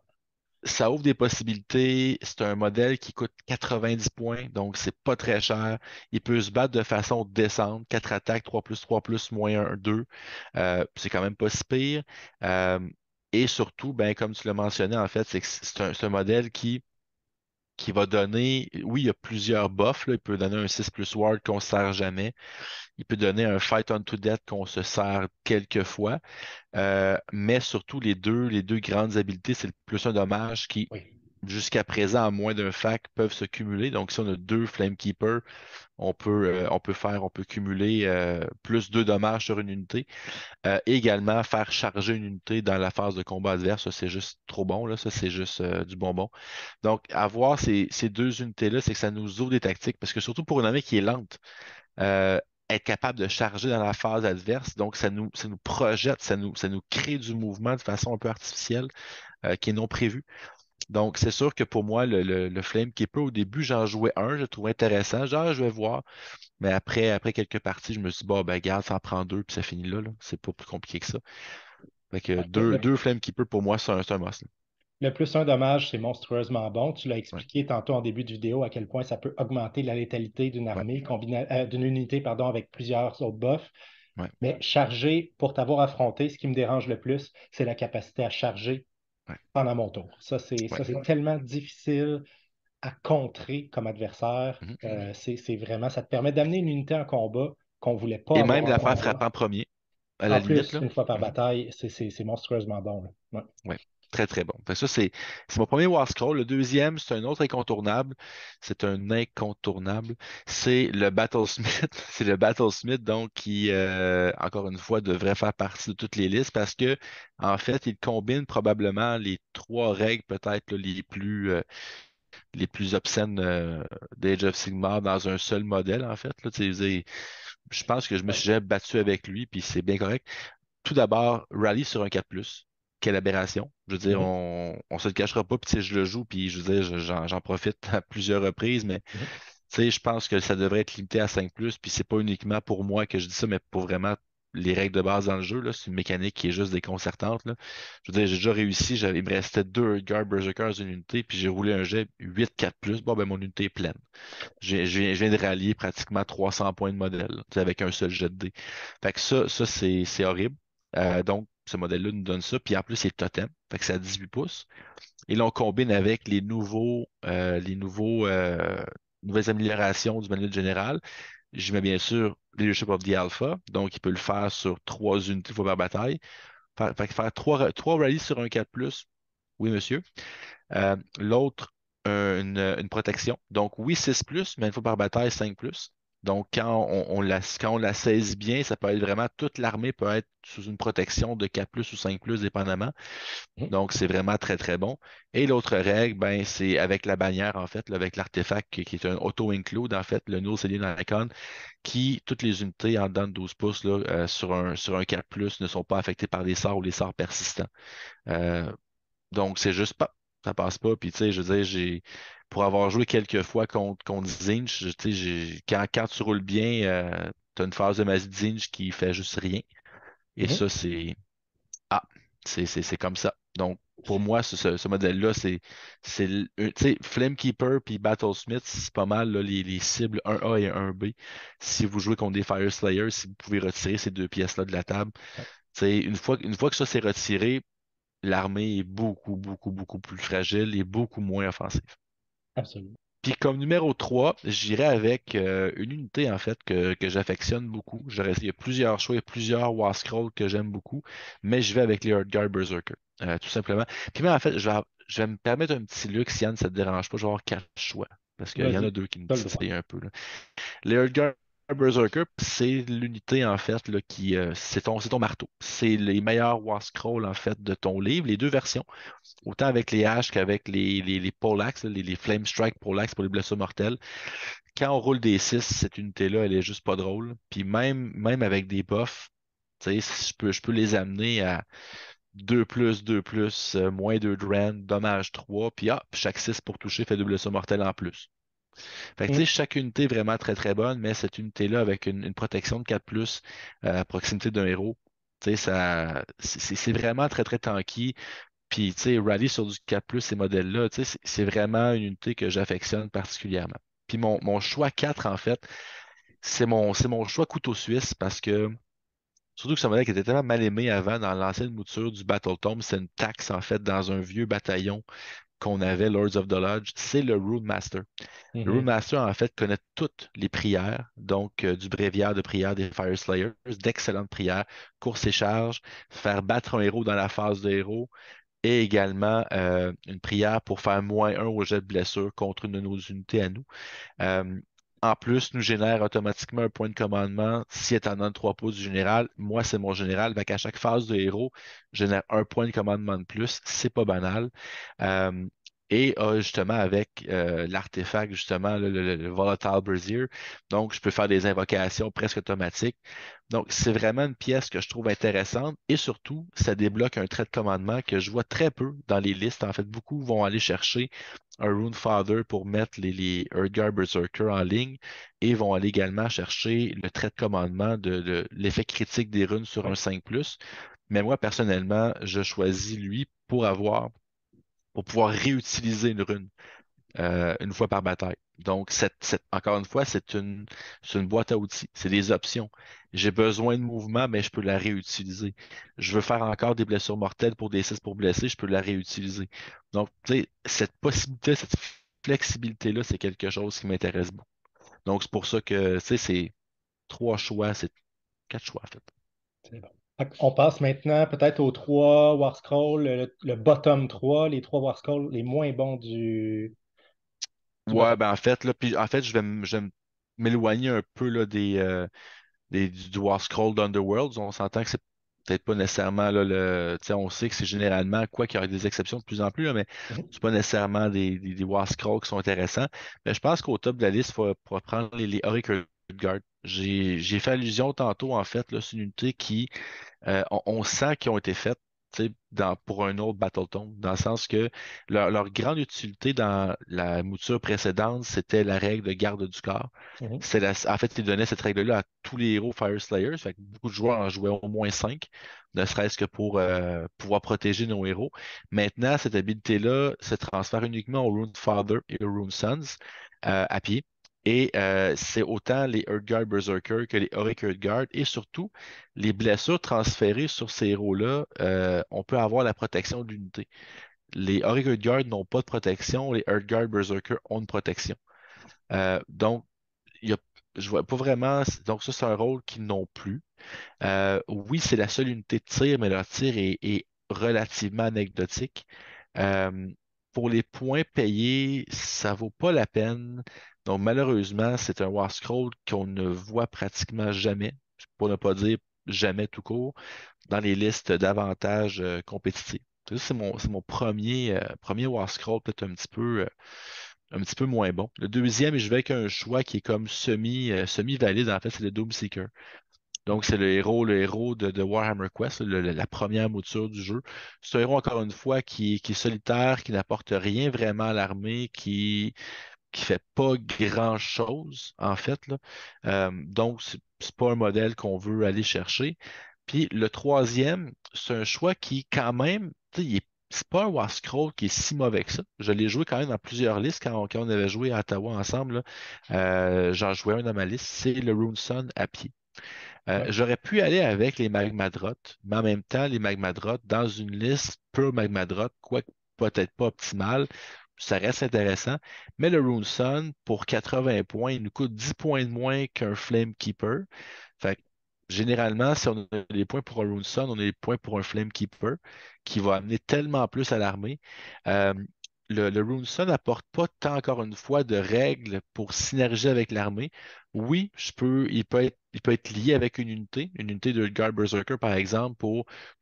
B: Ça ouvre des possibilités. C'est un modèle qui coûte 90 points, donc c'est pas très cher. Il peut se battre de façon décente. 4 attaques, 3+3+, -1, 2. C'est quand même pas si pire. Euh, et surtout, ben, comme tu l'as mentionné, en fait, c'est un modèle qui va donner, oui, il y a plusieurs buffs, là. Il peut donner un 6+ ward qu'on ne sert jamais. Il peut donner un fight unto death qu'on se sert quelques fois. Mais surtout, les deux grandes habiletés, c'est le plus un dommage qui,
A: Oui.
B: jusqu'à présent, à moins d'un fac, peuvent se cumuler. Donc, si on a 2 Flamekeeper, on peut cumuler +2 dommages sur une unité. Et également, faire charger une unité dans la phase de combat adverse, ça, c'est juste trop bon, là. Ça, c'est juste du bonbon. Donc, avoir ces 2 unités-là, c'est que ça nous ouvre des tactiques, parce que surtout pour une armée qui est lente, euh, être capable de charger dans la phase adverse, donc ça nous projette, ça nous crée du mouvement de façon un peu artificielle, qui est non prévue. Donc, c'est sûr que pour moi, le Flamekeeper, au début, j'en jouais un, je le trouvais intéressant. Genre, je vais voir. Mais après quelques parties, je me suis dit, bon, ben, garde, ça en prend 2, puis ça finit là. C'est pas plus compliqué que ça. Fait que
A: Ouais.
B: deux Flamekeeper, pour moi, c'est un must, là.
A: Le plus un dommage, c'est monstrueusement bon. Tu l'as
B: Ouais,
A: expliqué tantôt en début de vidéo à quel point ça peut augmenter la létalité d'une
B: ouais,
A: armée, d'une unité, pardon, avec plusieurs autres buffs.
B: ouais,
A: Mais charger, pour t'avoir affronté, ce qui me dérange le plus, c'est la capacité à charger
B: ouais,
A: pendant mon tour.
B: ouais.
A: Ça, c'est tellement difficile à contrer comme adversaire.
B: Mhm.
A: C'est vraiment, ça te permet d'amener une unité en combat qu'on ne voulait pas
B: Et
A: avoir
B: même de
A: en
B: la faire
A: combat.
B: frapper en premier. à la
A: En
B: limite,
A: plus,
B: là.
A: une fois par
B: Mhm.
A: bataille, c'est monstrueusement bon, là. Ouais.
B: Ouais, très très bon. Fait que ça, c'est mon premier War Scroll. Le deuxième, c'est un autre incontournable. C'est un incontournable. C'est le Battlesmith. C'est le Battlesmith, donc, qui, encore une fois, devrait faire partie de toutes les listes parce que, en fait, il combine probablement les trois règles, peut-être, là, les plus obscènes d'Age of Sigmar dans un seul modèle, en fait. Là. Tu sais, je pense que je me
A: Ouais.
B: suis jamais battu avec lui, puis c'est bien correct. Tout d'abord, Rally sur un 4+. Quelle aberration. Je veux dire,
A: Mhm.
B: on se le cachera pas, puis tu sais, je le joue, puis je veux dire, j'en profite à plusieurs reprises, mais
A: Mhm.
B: tu sais, je pense que ça devrait être limité à 5+, puis c'est pas uniquement pour moi que je dis ça, mais pour vraiment les règles de base dans le jeu, là. C'est une mécanique qui est juste déconcertante, là. Je veux dire, j'ai déjà réussi, il me restait deux Guard Berserkers d'une unité, puis j'ai roulé un jet 8 4+. Bon, ben mon unité est pleine. Je viens de rallier pratiquement 300 points de modèle, là, tu sais, avec un seul jet de dés. Fait que ça c'est horrible. Donc, ce modèle-là nous donne ça. Puis en plus, c'est totem. Fait que c'est à 18 pouces. Et là, on combine avec nouvelles améliorations du manuel général. Je mets bien sûr Leadership of the Alpha. Donc, il peut le faire sur 3 unités fois par bataille. Fait que faire trois rallyes sur un 4+. Oui, monsieur. L'autre, une protection. Donc, oui, 6+, mais une fois par bataille, 5+. Donc, quand on la saisit bien, ça peut être vraiment, toute l'armée peut être sous une protection de 4+, ou 5+, dépendamment.
A: Mhm.
B: Donc, c'est vraiment très, très bon. Et l'autre règle, ben, c'est avec la bannière, en fait, là, avec l'artefact qui est un auto-include, en fait, le Null Selenium Icon, qui, toutes les unités en dedans de 12 pouces, là, sur un 4+, ne sont pas affectées par les sorts ou les sorts persistants. Euh, donc, c'est juste pas. Ça passe pas. Puis, tu sais, je veux dire, pour avoir joué quelques fois contre Zinch, tu sais, quand tu roules bien, tu as une phase de masse Zinch qui fait juste rien. Et
A: Mhm.
B: ça, ah, c'est comme ça. Donc, pour moi, ce modèle-là, tu sais, Flamekeeper puis Battlesmith, c'est pas mal là, les cibles 1A et 1B. Si vous jouez contre des Fire Slayers, si vous pouvez retirer ces deux pièces-là de la table,
A: Ouais.
B: tu sais, une fois que ça c'est retiré, l'armée est beaucoup, beaucoup, beaucoup plus fragile et beaucoup moins offensive.
A: Absolument.
B: Puis comme numéro 3, j'irai avec une unité en fait que j'affectionne beaucoup. Il y a plusieurs choix, il y a plusieurs War Scrolls que j'aime beaucoup, mais je vais avec les Earthguard Berserker, tout simplement. Puis moi, en fait, je vais me permettre un petit luxe, Yann, ça te dérange pas, je vais avoir 4 choix, parce qu'il y en a
A: Vas-y,
B: deux qui me
A: t'as le droit.
B: titillent un peu, là. Les Earthguard Berserker, c'est l'unité en fait là, qui c'est ton marteau. C'est les meilleurs War Scrolls en fait de ton livre, les deux versions. Autant avec les haches qu'avec les poleaxes, là, les Flame Strike poleaxes pour les blessures mortelles. Quand on roule des 6, cette unité-là, elle est juste pas drôle. Puis même avec des buffs, tu sais, je peux les amener à 2+, 2+, moins 2 de rend, dommage 3, puis chaque 6 pour toucher fait 2 blessures mortelles en plus. Fait que tu sais,
A: Mhm.
B: chaque unité est vraiment très très bonne, mais cette unité-là, avec une protection de 4+, à proximité d'un héros, tu sais, c'est vraiment très très tanky. Puis, tu sais, Rally sur du 4+, ces modèles-là, tu sais, c'est vraiment une unité que j'affectionne particulièrement. Puis mon choix 4 en fait, c'est mon choix couteau suisse parce que, surtout que ce modèle qui était tellement mal aimé avant dans l'ancienne mouture du Battle Tome, c'est une taxe, en fait, dans un vieux bataillon qu'on avait, Lords of the Lodge, c'est le Rune Master. Le Rune
A: Mhm.
B: Master, en fait, connaît toutes les prières, donc du bréviaire de prière des Fire Slayers, d'excellentes prières, course et charge, faire battre un héros dans la phase de héros, et également une prière pour faire -1 au jet de blessure contre une de nos unités à nous. Euh, En plus, nous génère automatiquement un point de commandement si elle en donne 3 pouces du général. Moi, c'est mon général. Fait qu'à chaque phase de héros, je génère un point de commandement de plus. C'est pas banal. Euh, et justement, avec l'artefact, justement, le Volatile Brazier, donc je peux faire des invocations presque automatiques. Donc, c'est vraiment une pièce que je trouve intéressante et surtout, ça débloque un trait de commandement que je vois très peu dans les listes. En fait, beaucoup vont aller chercher un Rune Father pour mettre les Earthguard Berserker en ligne et vont aller également chercher le trait de commandement de l'effet critique des runes sur un
A: Ouais.
B: 5+. Mais moi, personnellement, je choisis lui pour pouvoir réutiliser une rune une fois par bataille. Donc, encore une fois, c'est une boîte à outils. C'est des options. J'ai besoin de mouvement, mais je peux la réutiliser. Je veux faire encore des blessures mortelles pour des 6 pour blesser, je peux la réutiliser. Donc, tu sais, cette possibilité, cette flexibilité-là, c'est quelque chose qui m'intéresse beaucoup. Donc, c'est pour ça que, tu sais, c'est 3 choix, c'est 4 choix, en fait.
A: C'est bon. On passe maintenant peut-être aux trois War Scrolls, le bottom 3, les trois War Scrolls les moins bons du
B: Ouais,
A: bottom.
B: ben en fait, là, puis en fait, je vais m'éloigner un peu là, du War Scroll d'Underworlds. On s'entend que c'est peut-être pas nécessairement là, tu sais, on sait que c'est généralement, quoi qu'il y aurait des exceptions de plus en plus, là, mais
A: Mhm.
B: c'est pas nécessairement des War Scrolls qui sont intéressants. Mais je pense qu'au top de la liste, il faut prendre les Auric Guard. J'ai fait allusion tantôt, en fait, là, c'est une unité qui on sent qu'ils ont été faites tu sais, pour un autre Battletome, dans le sens que leur grande utilité dans la mouture précédente, c'était la règle de garde du corps.
A: Mhm.
B: En fait, ils donnaient cette règle-là à tous les héros Fire Slayers. Fait que beaucoup de joueurs en jouaient au moins 5, ne serait-ce que pour pouvoir protéger nos héros. Maintenant, cette habilité-là se transfère uniquement au Rune Father et au Rune Sons à pied. Et c'est autant les Earthguard Berserker que les Auric Earthguard et surtout les blessures transférées sur ces héros-là, on peut avoir la protection de l'unité. Les Auric Earthguard n'ont pas de protection, les Earthguard Berserker ont une protection. Donc, il y a, je vois pas vraiment. Donc, ça, c'est un rôle qu'ils n'ont plus. Oui, c'est la seule unité de tir, mais leur tir est relativement anecdotique. Euh, pour les points payés, ça vaut pas la peine. Donc, malheureusement, c'est un War Scroll qu'on ne voit pratiquement jamais, pour ne pas dire jamais tout court, dans les listes d'avantages compétitifs. Ça, c'est mon premier War Scroll, peut-être un petit peu moins bon. Le deuxième, je vais avec un choix qui est comme semi-valide, en fait, c'est le Doomseeker. Donc, c'est le héros de Warhammer Quest, la première mouture du jeu. C'est un héros, encore une fois, qui est solitaire, qui n'apporte rien vraiment à l'armée, qui fait pas grand-chose, en fait, là. Donc, c'est pas un modèle qu'on veut aller chercher. Puis le troisième, c'est un choix qui, quand même, tu sais, c'est pas un War Scroll qui est si mauvais que ça. Je l'ai joué quand même dans plusieurs listes quand on avait joué à Ottawa ensemble, là. J'en jouais un dans ma liste, c'est le Rune Sun à pied.
A: Ouais.
B: J'aurais pu aller avec les Magmadroth, mais en même temps, les Magmadroth, dans une liste pure Magmadroth, quoique peut-être pas optimale, ça reste intéressant. Mais le Rune Sun, pour 80 points, il nous coûte 10 points de moins qu'un Flame Keeper. Fait que, généralement, si on a des points pour un Rune Sun, on a des points pour un Flame Keeper, qui va amener tellement plus à l'armée. Euh, le Rune Sun n'apporte pas tant, encore une fois, de règles pour synergiser avec l'armée. Oui, il peut être lié avec une unité de Guard Berserker, par exemple,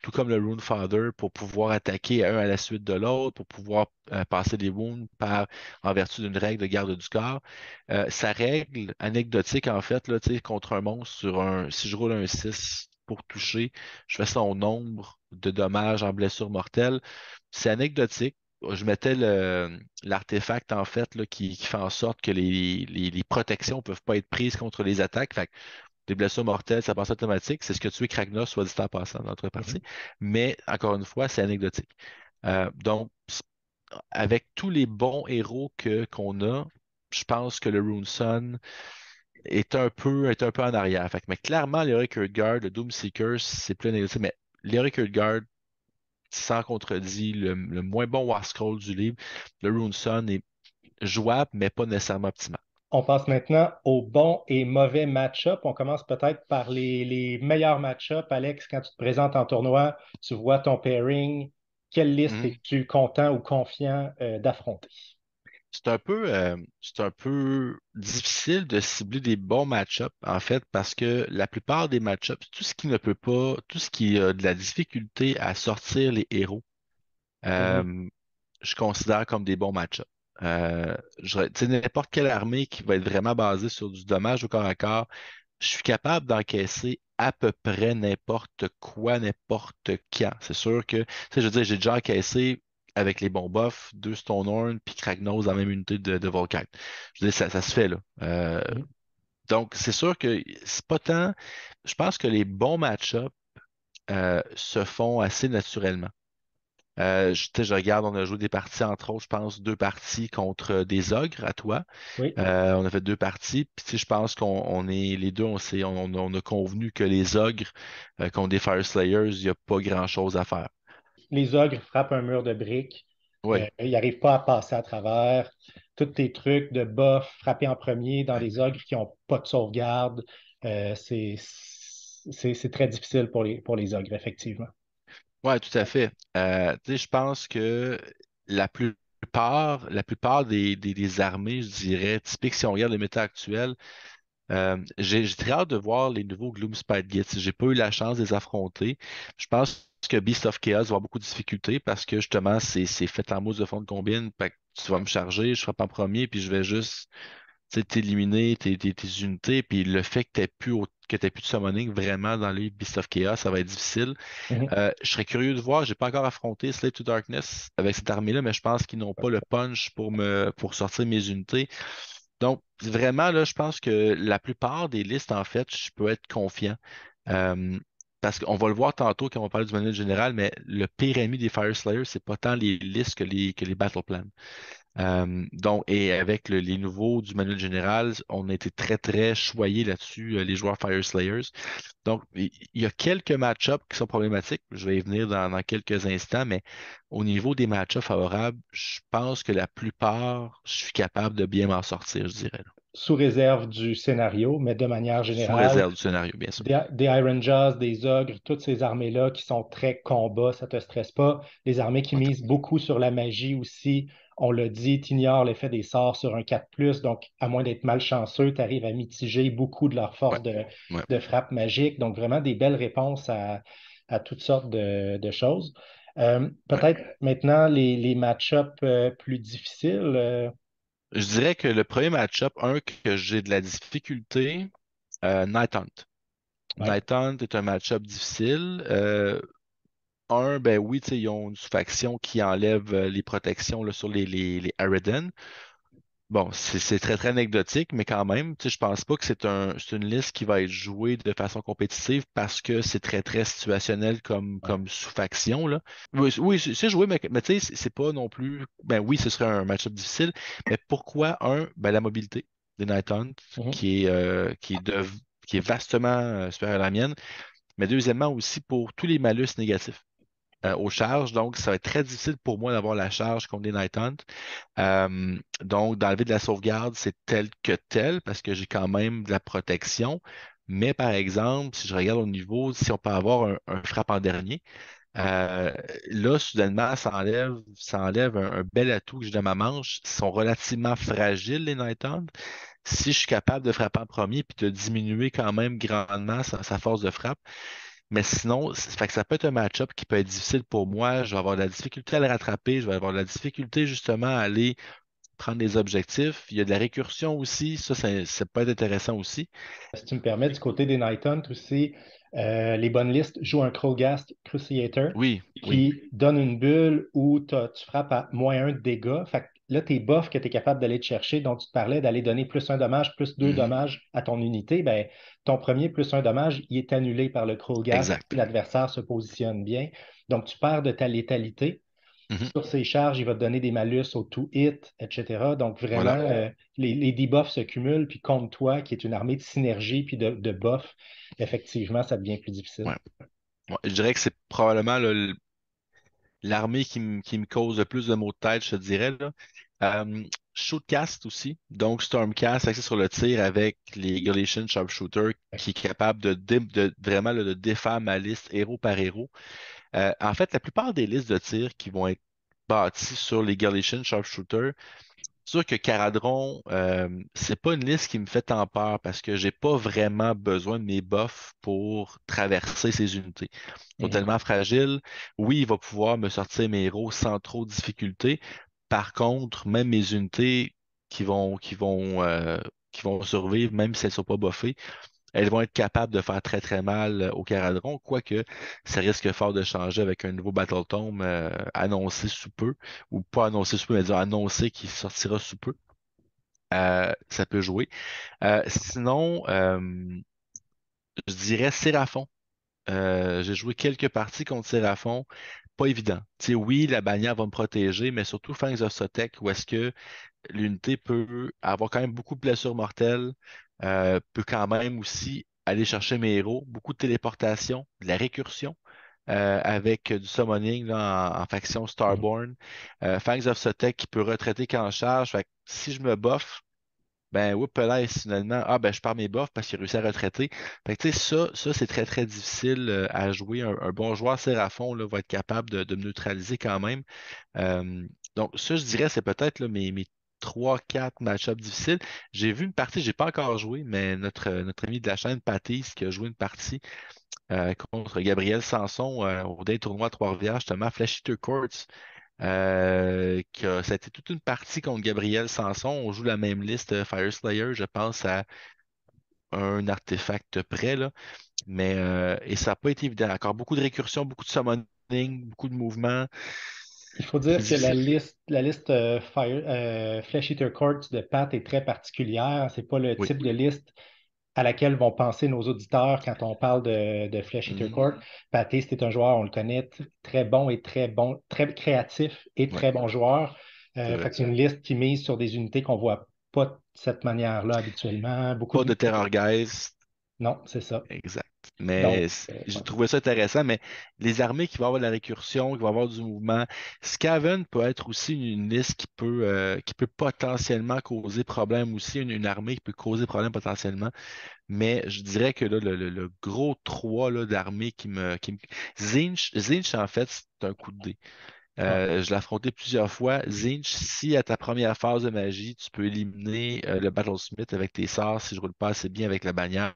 B: tout comme le Rune Father, pour pouvoir attaquer un à la suite de l'autre, pour pouvoir passer des wounds en vertu d'une règle de garde du corps. Sa règle anecdotique, en fait, là, tu sais, contre un monstre si je roule un 6 pour toucher, je fais son nombre de dommages en blessure mortelle. C'est anecdotique. Je mettais l'artefact, en fait, là, qui fait en sorte que les protections ne peuvent pas être prises contre les attaques. Fait que des blessures mortelles, ça passe automatique. C'est ce que tu es Kragnos, soit dit en passant, dans notre partie.
A: Mhm.
B: Mais, encore une fois, c'est anecdotique. Donc, avec tous les bons héros qu'on a, je pense que le Rune Sun est un peu en arrière. Fait que, mais clairement, l'Heroic Guard, le Doomseeker, c'est plus négatif. Mais l'Heroic Guard, sans contredit, le moins bon War Scroll du livre, le Rune Sun est jouable, mais pas nécessairement optimal.
A: On passe maintenant aux bons et mauvais match-up. On commence peut-être par les meilleurs match-up. Alex, quand tu te présentes en tournoi, tu vois ton pairing. Quelle liste
B: Mhm.
A: es-tu content ou confiant d'affronter?
B: C'est un peu difficile de cibler des bons match-ups, en fait, parce que la plupart des match-ups, tout ce qui ne peut pas, tout ce qui a de la difficulté à sortir les héros,
A: Mhm.
B: euh, je considère comme des bons match-ups. Tu sais, n'importe quelle armée qui va être vraiment basée sur du dommage au corps à corps, je suis capable d'encaisser à peu près n'importe quoi, n'importe quand. C'est sûr que, tu sais, je veux dire, j'ai déjà encaissé avec les bons buffs, deux Stonehorn puis Kragnos dans la même unité de Volkite. Je veux dire, ça se fait, là.
A: Mhm.
B: Donc, c'est sûr que c'est pas tant. Je pense que les bons match-ups se font assez naturellement. Tu sais, je regarde, on a joué des parties, entre autres, je pense, deux parties contre des ogres à toi.
A: Oui.
B: On a fait deux parties, puis tu sais, je pense qu'on est les deux, on a convenu que les ogres contre des Fire Slayers, il n'y a pas grand-chose à faire.
A: Les ogres frappent un mur de briques.
B: Oui,
A: Ils n'arrivent pas à passer à travers. Tous tes trucs de buff frappés en premier dans
B: ouais,
A: des ogres qui n'ont pas de sauvegarde. C'est c'est très difficile pour les ogres, effectivement.
B: Ouais, tout à fait. Tu sais, je pense que la plupart des armées, je dirais, typiques, si on regarde le méta actuel, j'ai très hâte de voir les nouveaux Gloomspite Gits. J'ai pas eu la chance de les affronter. Je pense que Beast of Chaos va avoir beaucoup de difficultés parce que justement, c'est fait en mode de fond de combine. Fait que tu vas me charger, je frappe en premier, puis je vais juste tu sais, t'éliminer tes unités. Puis le fait que t'aies plus de summoning vraiment dans les Beast of Chaos, ça va être difficile.
A: Mhm.
B: Je serais curieux de voir, j'ai pas encore affronté Slave to Darkness avec cette armée-là, mais je pense qu'ils n'ont pas le punch pour sortir mes unités. Donc, vraiment, là, je pense que la plupart des listes, en fait, je peux être confiant. Euh, Parce qu'on va le voir tantôt quand on va parler du manuel général, mais le pire ennemi des Fire Slayers, c'est pas tant les listes que les battle plans. Donc, et avec les nouveaux du manuel général, on a été très, très choyés là-dessus, les joueurs Fire Slayers. Donc, il y a quelques match-ups qui sont problématiques. Je vais y venir dans quelques instants, mais au niveau des match-ups favorables, je pense que la plupart, je suis capable de bien m'en sortir, je dirais, là.
A: Sous réserve du scénario, mais de manière
B: Sous
A: générale,
B: réserve du scénario, bien sûr.
A: des Iron Jaws, des ogres, toutes ces armées-là qui sont très combat, ça ne te stresse pas. Les armées qui
B: Pas tant.
A: misent beaucoup sur la magie aussi, on l'a dit, tu ignores l'effet des sorts sur un 4+, donc à moins d'être malchanceux, tu arrives à mitiger beaucoup de leur
B: Ouais,
A: force
B: ouais,
A: de frappe magique. Donc vraiment des belles réponses à toutes sortes de choses.
B: ouais.
A: Peut-être maintenant les match-ups plus difficiles.
B: Je dirais que le premier match-up, que j'ai de la difficulté, Night Hunt.
A: Ouais.
B: Night Hunt est un match-up difficile. Ben oui, tu sais, ils ont une sous-faction qui enlève les protections là, sur les Harridan. Bon, c'est très, très anecdotique, mais quand même, tu sais, je pense pas que c'est une liste qui va être jouée de façon compétitive parce que c'est très, très situationnel
A: Ouais.
B: comme sous-faction, là. Oui, oui, c'est joué, mais tu sais, c'est pas non plus. Ben oui, ce serait un match-up difficile, mais pourquoi, ben la mobilité des Night Hunt,
A: Mhm.
B: qui est vastement supérieure à la mienne, mais deuxièmement aussi pour tous les malus négatifs
A: Ouais.
B: aux charges. Donc, ça va être très difficile pour moi d'avoir la charge contre les Night Hunt. Donc, d'enlever de la sauvegarde, c'est tel que tel parce que j'ai quand même de la protection. Mais par exemple, si je regarde au niveau, si on peut avoir un frappe en dernier, euh, là, soudainement, ça enlève un bel atout que j'ai dans ma manche. Ils sont relativement fragiles, les Night Hunt. Si je suis capable de frapper en premier puis de diminuer quand même grandement sa force de frappe, mais sinon, fait que ça peut être un match-up qui peut être difficile pour moi. Je vais avoir de la difficulté à le rattraper. Je vais avoir de la difficulté justement à aller prendre des objectifs. Il y a de la récursion aussi. Ça peut être intéressant aussi.
A: Si tu me permets, du côté des Night Hunt aussi, les bonnes listes jouent un Krogast Cruciator
B: Oui, oui,
A: qui donne une bulle où tu frappes à -1 de dégâts. Fait que là, tes buffs que tu es capable d'aller te chercher, dont tu te parlais, d'aller donner +1 dommage, +2
B: mhm,
A: dommages à ton unité, ben, ton premier +1 dommage, il est annulé par le Krogast si
B: exact.
A: l'adversaire se positionne bien. Donc, tu perds de ta létalité.
B: Mhm,
A: Sur ses charges, il va te donner des malus au to-hit, etc. Donc, vraiment,
B: voilà.
A: les debuffs se cumulent, puis contre toi, qui est une armée de synergie puis de buffs, effectivement, ça devient plus difficile.
B: Ouais. Ouais, je dirais que c'est probablement là, l'armée qui me cause le plus de maux de tête, je te dirais, là. Euh, Shootcast aussi. Donc, Stormcast, axé sur le tir avec les Galatian Sharpshooter, qui est capable vraiment là, de défaire ma liste héros par héros. En fait, la plupart des listes de tir qui vont être bâties sur les Galatian Sharpshooter, c'est sûr que Caradron, c'est pas une liste qui me fait tant peur parce que j'ai pas vraiment besoin de mes buffs pour traverser ces unités. Ils sont
A: Mhm.
B: tellement fragiles. Oui, il va pouvoir me sortir mes héros sans trop de difficulté. Par contre, même mes unités qui vont survivre, même si elles sont pas buffées, elles vont être capables de faire très très mal au Caradron, quoique ça risque fort de changer avec un nouveau Battle Tome annoncé sous peu, ou pas annoncé sous peu, mais disons annoncé qui sortira sous peu. Ça peut jouer. Sinon, je dirais Séraphon. J'ai joué quelques parties contre Séraphon. Pas évident. Tu sais, oui, la bannière va me protéger, mais surtout Fangs of Sotek, où est-ce que l'unité peut avoir quand même beaucoup de blessures mortelles, peut quand même aussi aller chercher mes héros, beaucoup de téléportation, de la récursion, avec du summoning là, en faction
A: Mhm.
B: Starborn. Fangs of Sotek qui peut retraiter quand charge. Fait que si je me buffe, ben, Whoop-a-Laisse, finalement, ah, ben, je perds mes buffs parce qu'il a réussi à retraiter. Fait que, tu sais, ça c'est très, très difficile à jouer. Un bon joueur Sérafon là, va être capable de me neutraliser quand même. Euh, donc, ça, je dirais, c'est peut-être là, mes 3-4 match-ups difficiles. J'ai vu une partie, j'ai pas encore joué, mais notre ami de la chaîne, Patis, qui a joué une partie contre Gabriel Sanson au dernier tournoi à Trois-Rivières, justement, Flash Hitter Courts. Ça a été toute une partie contre Gabriel Sanson. On joue la même liste Fire Slayer, je pense à un artefact près, là. Mais et ça n'a pas été évident. Encore beaucoup de récursions, beaucoup de summoning, beaucoup de mouvements.
A: Il faut
B: C'est
A: dire que
B: difficile.
A: la liste Flesh Eater Courts de Pat est très particulière. C'est pas le
B: Oui.
A: type de liste à laquelle vont penser nos auditeurs quand on parle de Flesh Eater
B: Mhm.
A: Court. Paté, c'est un joueur, on le connaît, très bon et très bon, très créatif et
B: Oui,
A: très bon joueur.
B: c'est
A: Fait
B: vrai.
A: que c'est une liste qui mise sur des unités qu'on voit pas de cette manière-là habituellement. Beaucoup
B: Pas
A: de...
B: de Terror Guys.
A: Non, c'est ça.
B: Exact.
A: Donc,
B: Mais j'ai trouvé ça intéressant. Mais les armées qui vont avoir de la récursion, qui vont avoir du mouvement, Skaven peut être aussi une liste qui peut potentiellement causer problème aussi, une armée qui peut causer problème potentiellement. Mais je dirais que là, le gros 3 là, d'armée Zinch, en fait, c'est un coup de dé.
A: ah,
B: Je l'ai affronté plusieurs fois. Zinch, si à ta première phase de magie, tu peux éliminer le Battlesmith avec tes sorts, si je roule pas assez bien avec la bannière,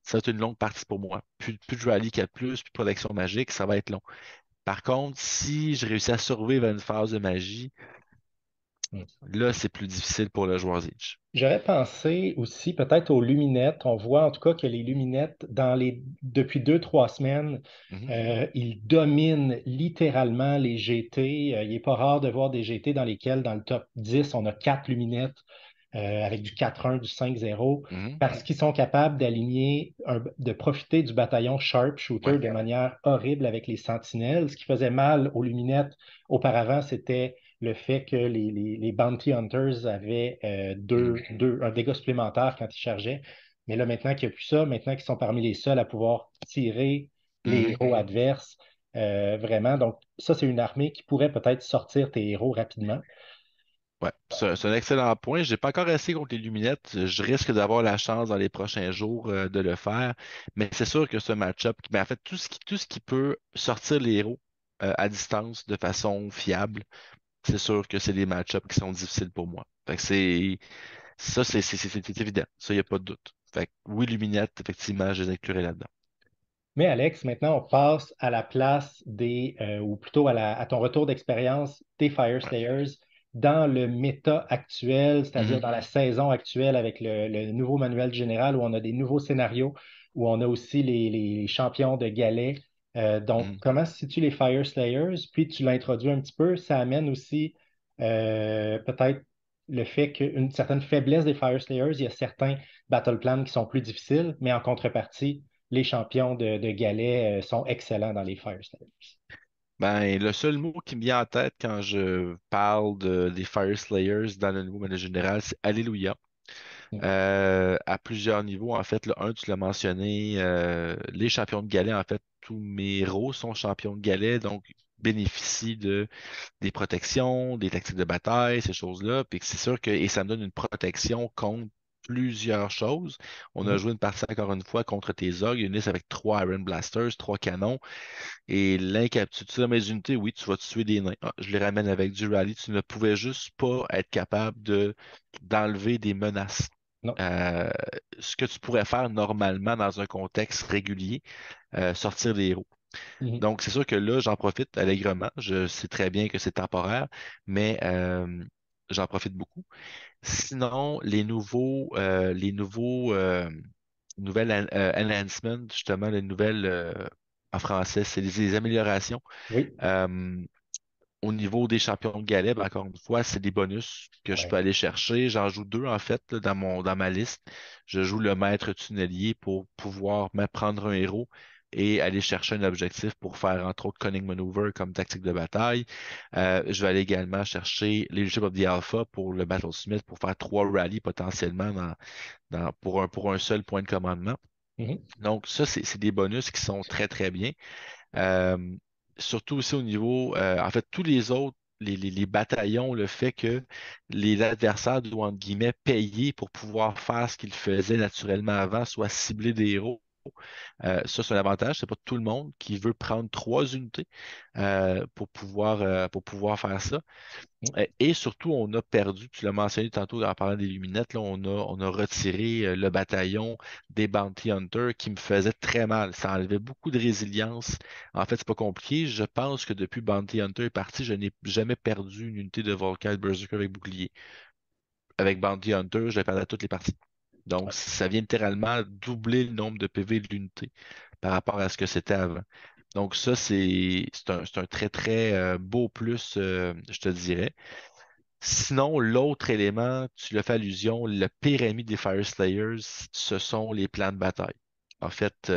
B: ça va être une longue partie pour moi. Plus de rallye 4+, plus de protection magique, ça va être long. Par contre, si je réussis à survivre à une phase de magie,
A: hmm.
B: là, c'est plus difficile pour le joueur Zinch.
A: J'aurais pensé aussi peut-être aux luminettes. On voit en tout cas que les luminettes, depuis 2, 3 semaines,
B: Mhm,
A: ils dominent littéralement les GT. Il n'est pas rare de voir des GT dans lesquels, dans le top 10, on a 4 luminettes avec du 4-1, du 5-0,
B: mhm.
A: parce qu'ils sont capables de profiter du bataillon Sharpshooter
B: Ouais.
A: de manière horrible avec les sentinelles. Ce qui faisait mal aux luminettes auparavant, c'était le fait que les Bounty Hunters avaient
B: Mhm,
A: un dégât supplémentaire quand ils chargeaient. Mais là, maintenant qu'il n'y a plus ça, maintenant qu'ils sont parmi les seuls à pouvoir tirer les
B: mhm.
A: héros adverses, vraiment. Donc, ça, c'est une armée qui pourrait peut-être sortir tes héros rapidement.
B: Ouais, c'est un excellent point. Je n'ai pas encore essayé contre les luminettes. Je risque d'avoir la chance dans les prochains jours de le faire. Mais c'est sûr que ce match-up, ben, en fait, tout ce qui peut sortir les héros à distance de façon fiable, c'est sûr que c'est des match-ups qui sont difficiles pour moi. Fait que c'est évident. Ça, il n'y a pas de doute. Fait que oui, luminettes, effectivement, je les inclurai là-dedans.
A: Mais Alex, maintenant, on passe à la place ou plutôt à ton retour d'expérience des Fire
B: Ouais.
A: Slayers dans le méta actuel, c'est-à-dire
B: Mhm,
A: dans la saison actuelle avec le nouveau manuel général où on a des nouveaux scénarios, où on a aussi les champions de galets. Donc,
B: mhm.
A: comment se situent les Fire Slayers? Puis tu l'as introduit un petit peu, ça amène aussi peut-être le fait qu'une certaine faiblesse des Fire Slayers, il y a certains battle plans qui sont plus difficiles, mais en contrepartie, les champions de galets sont excellents dans les Fire Slayers.
B: Ben, le seul mot qui me vient en tête quand je parle des Fire Slayers dans le nouveau manuel général, c'est Alléluia. À plusieurs niveaux. En fait, tu l'as mentionné, les champions de galets, en fait, tous mes héros sont champions de galets, donc bénéficient des protections, des tactiques de bataille, ces choses-là. Puis que c'est sûr que, et ça me donne une protection contre plusieurs choses. On a
A: Mhm,
B: joué une partie encore une fois contre tes ogres, une liste avec 3 Iron Blasters, 3 canons, et l'incapacité de mes unités, oui, tu vas tuer des nains. Ah, je les ramène avec du rallye. Tu ne pouvais juste pas être capable d'enlever des menaces.
A: non.
B: Euh, Ce que tu pourrais faire normalement dans un contexte régulier, sortir des héros.
A: Mhm,
B: Donc, c'est sûr que là, j'en profite allègrement. Je sais très bien que c'est temporaire, mais j'en profite beaucoup. Sinon, nouvelles enhancements, justement, les nouvelles en français, c'est les améliorations.
A: oui,
B: Euh, Au niveau des champions de galets, ben, encore une fois, c'est des bonus que je peux
A: ouais.
B: aller chercher. J'en joue deux, en fait, là, dans ma liste. Je joue le maître tunnelier pour pouvoir me prendre un héros et aller chercher un objectif pour faire, entre autres, Cunning Maneuver comme tactique de bataille. Je vais aller également chercher Leadership of the Alpha pour le Battlesmith pour faire 3 rallyes potentiellement pour un seul point de commandement.
A: Mhm,
B: Donc, ça, c'est des bonus qui sont très, très bien. Euh, Surtout aussi au niveau, en fait, tous les autres. les bataillons, le fait que les adversaires doivent, entre guillemets, payer pour pouvoir faire ce qu'ils faisaient naturellement avant, soit cibler des héros. Ça, c'est un avantage. C'est pas tout le monde qui veut prendre 3 unités pour pouvoir faire ça. Et surtout, on a perdu, tu l'as mentionné tantôt en parlant des luminettes, là, on a retiré le bataillon des Bounty Hunters qui me faisait très mal. Ça enlevait beaucoup de résilience. En fait, c'est pas compliqué. Je pense que depuis Bounty Hunter est parti, je n'ai jamais perdu une unité de Volkite Berserker avec bouclier. Avec Bounty Hunter, je l'ai perdu à toutes les parties. Donc, ça vient littéralement doubler le nombre de PV de l'unité par rapport à ce que c'était avant. Donc, ça, c'est un très, très beau plus, je te dirais. Sinon, l'autre élément, tu l'as fait allusion, le pire ennemi des Fire Slayers, ce sont les plans de bataille. En fait,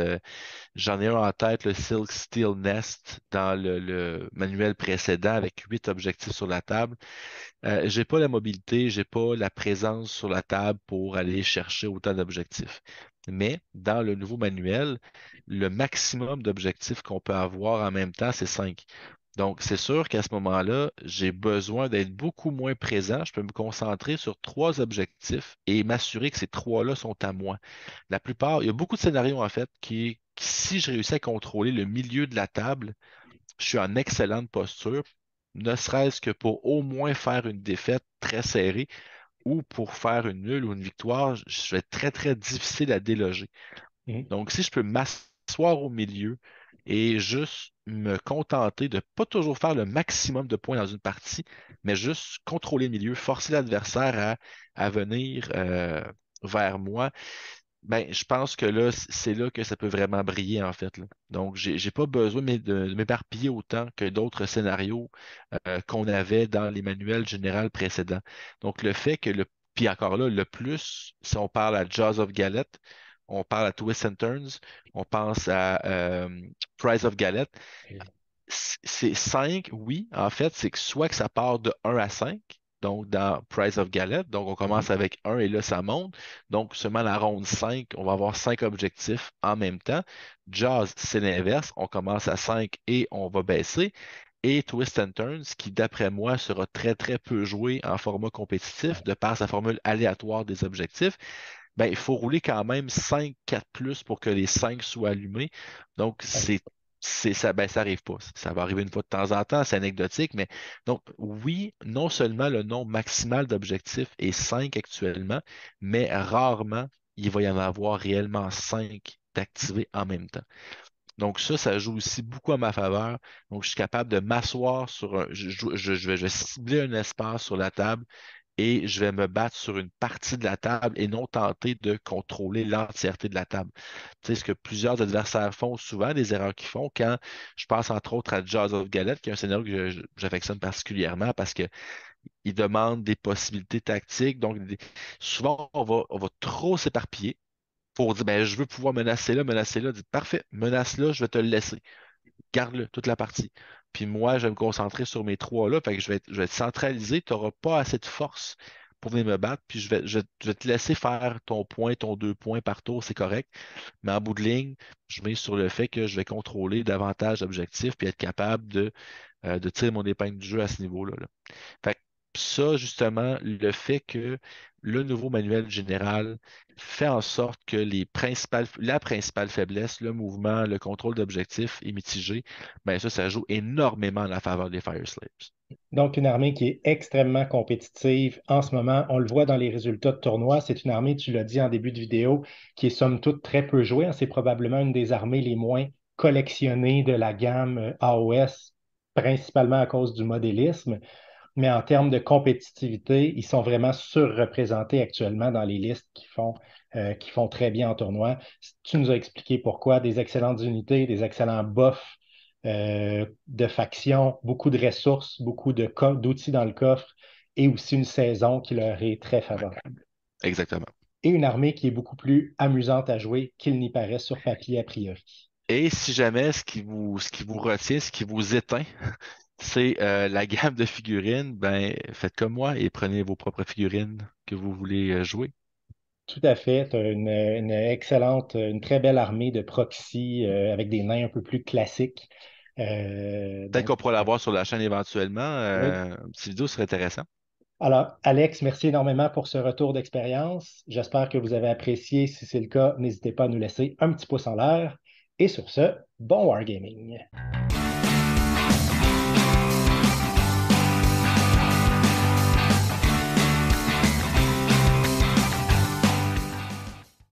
B: j'en ai un en tête, le Silk Steel Nest, dans le manuel précédent, avec 8 objectifs sur la table. J'ai pas la mobilité, j'ai pas la présence sur la table pour aller chercher autant d'objectifs. Mais dans le nouveau manuel, le maximum d'objectifs qu'on peut avoir en même temps, c'est 5. Donc, c'est sûr qu'à ce moment-là, j'ai besoin d'être beaucoup moins présent. Je peux me concentrer sur 3 objectifs et m'assurer que ces 3-là sont à moi. La plupart, il y a beaucoup de scénarios en fait qui, si je réussis à contrôler le milieu de la table, je suis en excellente posture, ne serait-ce que pour au moins faire une défaite très serrée ou pour faire une nulle ou une victoire, je vais être très, très difficile à déloger.
A: Mhm.
B: Donc, si je peux m'asseoir au milieu et juste me contenter de pas toujours faire le maximum de points dans une partie, mais juste contrôler le milieu, forcer l'adversaire à venir vers moi, ben, je pense que là, c'est là que ça peut vraiment briller, en fait, là. Donc, j'ai pas besoin de m'éparpiller autant que d'autres scénarios qu'on avait dans les manuels généraux précédents. Donc, le fait que puis encore là, le plus, si on parle à Jaws of Galette, on parle à Twists and Turns, on pense à Prize of Galette, c'est 5, oui, en fait, c'est que soit que ça part de 1 à 5, donc dans Price of Galette, donc on
A: Mhm.
B: commence avec 1 et là ça monte. Donc seulement la ronde 5, on va avoir 5 objectifs en même temps. Jazz, c'est l'inverse, on commence à 5 et on va baisser. Et Twist and Turns, qui d'après moi sera très très peu joué en format compétitif de par sa formule aléatoire des objectifs, ben, il faut rouler quand même 5 4 plus pour que les 5 soient allumés. Donc, ça, ben, ça arrive pas. Ça va arriver une fois de temps en temps, c'est anecdotique, mais donc, oui, non seulement le nombre maximal d'objectifs est 5 actuellement, mais rarement il va y en avoir réellement 5 d'activés en même temps. Donc ça joue aussi beaucoup à ma faveur. Donc, je suis capable de m'asseoir sur un. Je vais cibler un espace sur la table et je vais me battre sur une partie de la table et non tenter de contrôler l'entièreté de la table. Tu sais, ce que plusieurs adversaires font souvent, des erreurs qu'ils font, quand je pense entre autres à Jaws of Galette, qui est un scénario que j'affectionne particulièrement parce qu'il demande des possibilités tactiques. Donc, souvent, on va trop s'éparpiller pour dire, ben, je veux pouvoir menacer là. Dis, parfait, menace là, je vais te le laisser, garde-le, toute la partie. Puis moi, je vais me concentrer sur mes 3-là. Fait que je vais être centralisé. Tu n'auras pas assez de force pour venir me battre. Puis je vais te laisser faire ton point, ton 2 points par tour, c'est correct. Mais en bout de ligne, je mise sur le fait que je vais contrôler davantage d'objectifs puis être capable de tirer mon épingle du jeu à ce niveau-là, là. Fait que ça, justement, le fait que le nouveau manuel général fait en sorte que la principale faiblesse, le mouvement, le contrôle d'objectifs est mitigé, ben ça joue énormément en la faveur des Fire Slaves.
A: Donc, une armée qui est extrêmement compétitive en ce moment. On le voit dans les résultats de tournoi. C'est une armée, tu l'as dit en début de vidéo, qui est somme toute très peu jouée, hein. C'est probablement une des armées les moins collectionnées de la gamme AOS, principalement à cause du modélisme. Mais en termes de compétitivité, ils sont vraiment surreprésentés actuellement dans les listes qui font très bien en tournoi. Tu nous as expliqué pourquoi. Des excellentes unités, des excellents buffs de factions, beaucoup de ressources, beaucoup d'outils dans le coffre et aussi une saison qui leur est très
B: Ouais,
A: favorable.
B: exactement.
A: Et une armée qui est beaucoup plus amusante à jouer qu'il n'y paraît sur papier a priori.
B: Et si jamais ce qui vous retient, ce qui vous éteint, c'est la gamme de figurines, ben faites comme moi et prenez vos propres figurines que vous voulez jouer.
A: Tout à fait. Tu as une excellente, une très belle armée de proxy avec des nains un peu plus classiques.
B: Peut-être qu'on
A: Donc,
B: pourra la voir sur la chaîne éventuellement.
A: oui.
B: Une petite vidéo serait intéressant.
A: Alors, Alex, merci énormément pour ce retour d'expérience. J'espère que vous avez apprécié. Si c'est le cas, n'hésitez pas à nous laisser un petit pouce en l'air. Et sur ce, bon wargaming.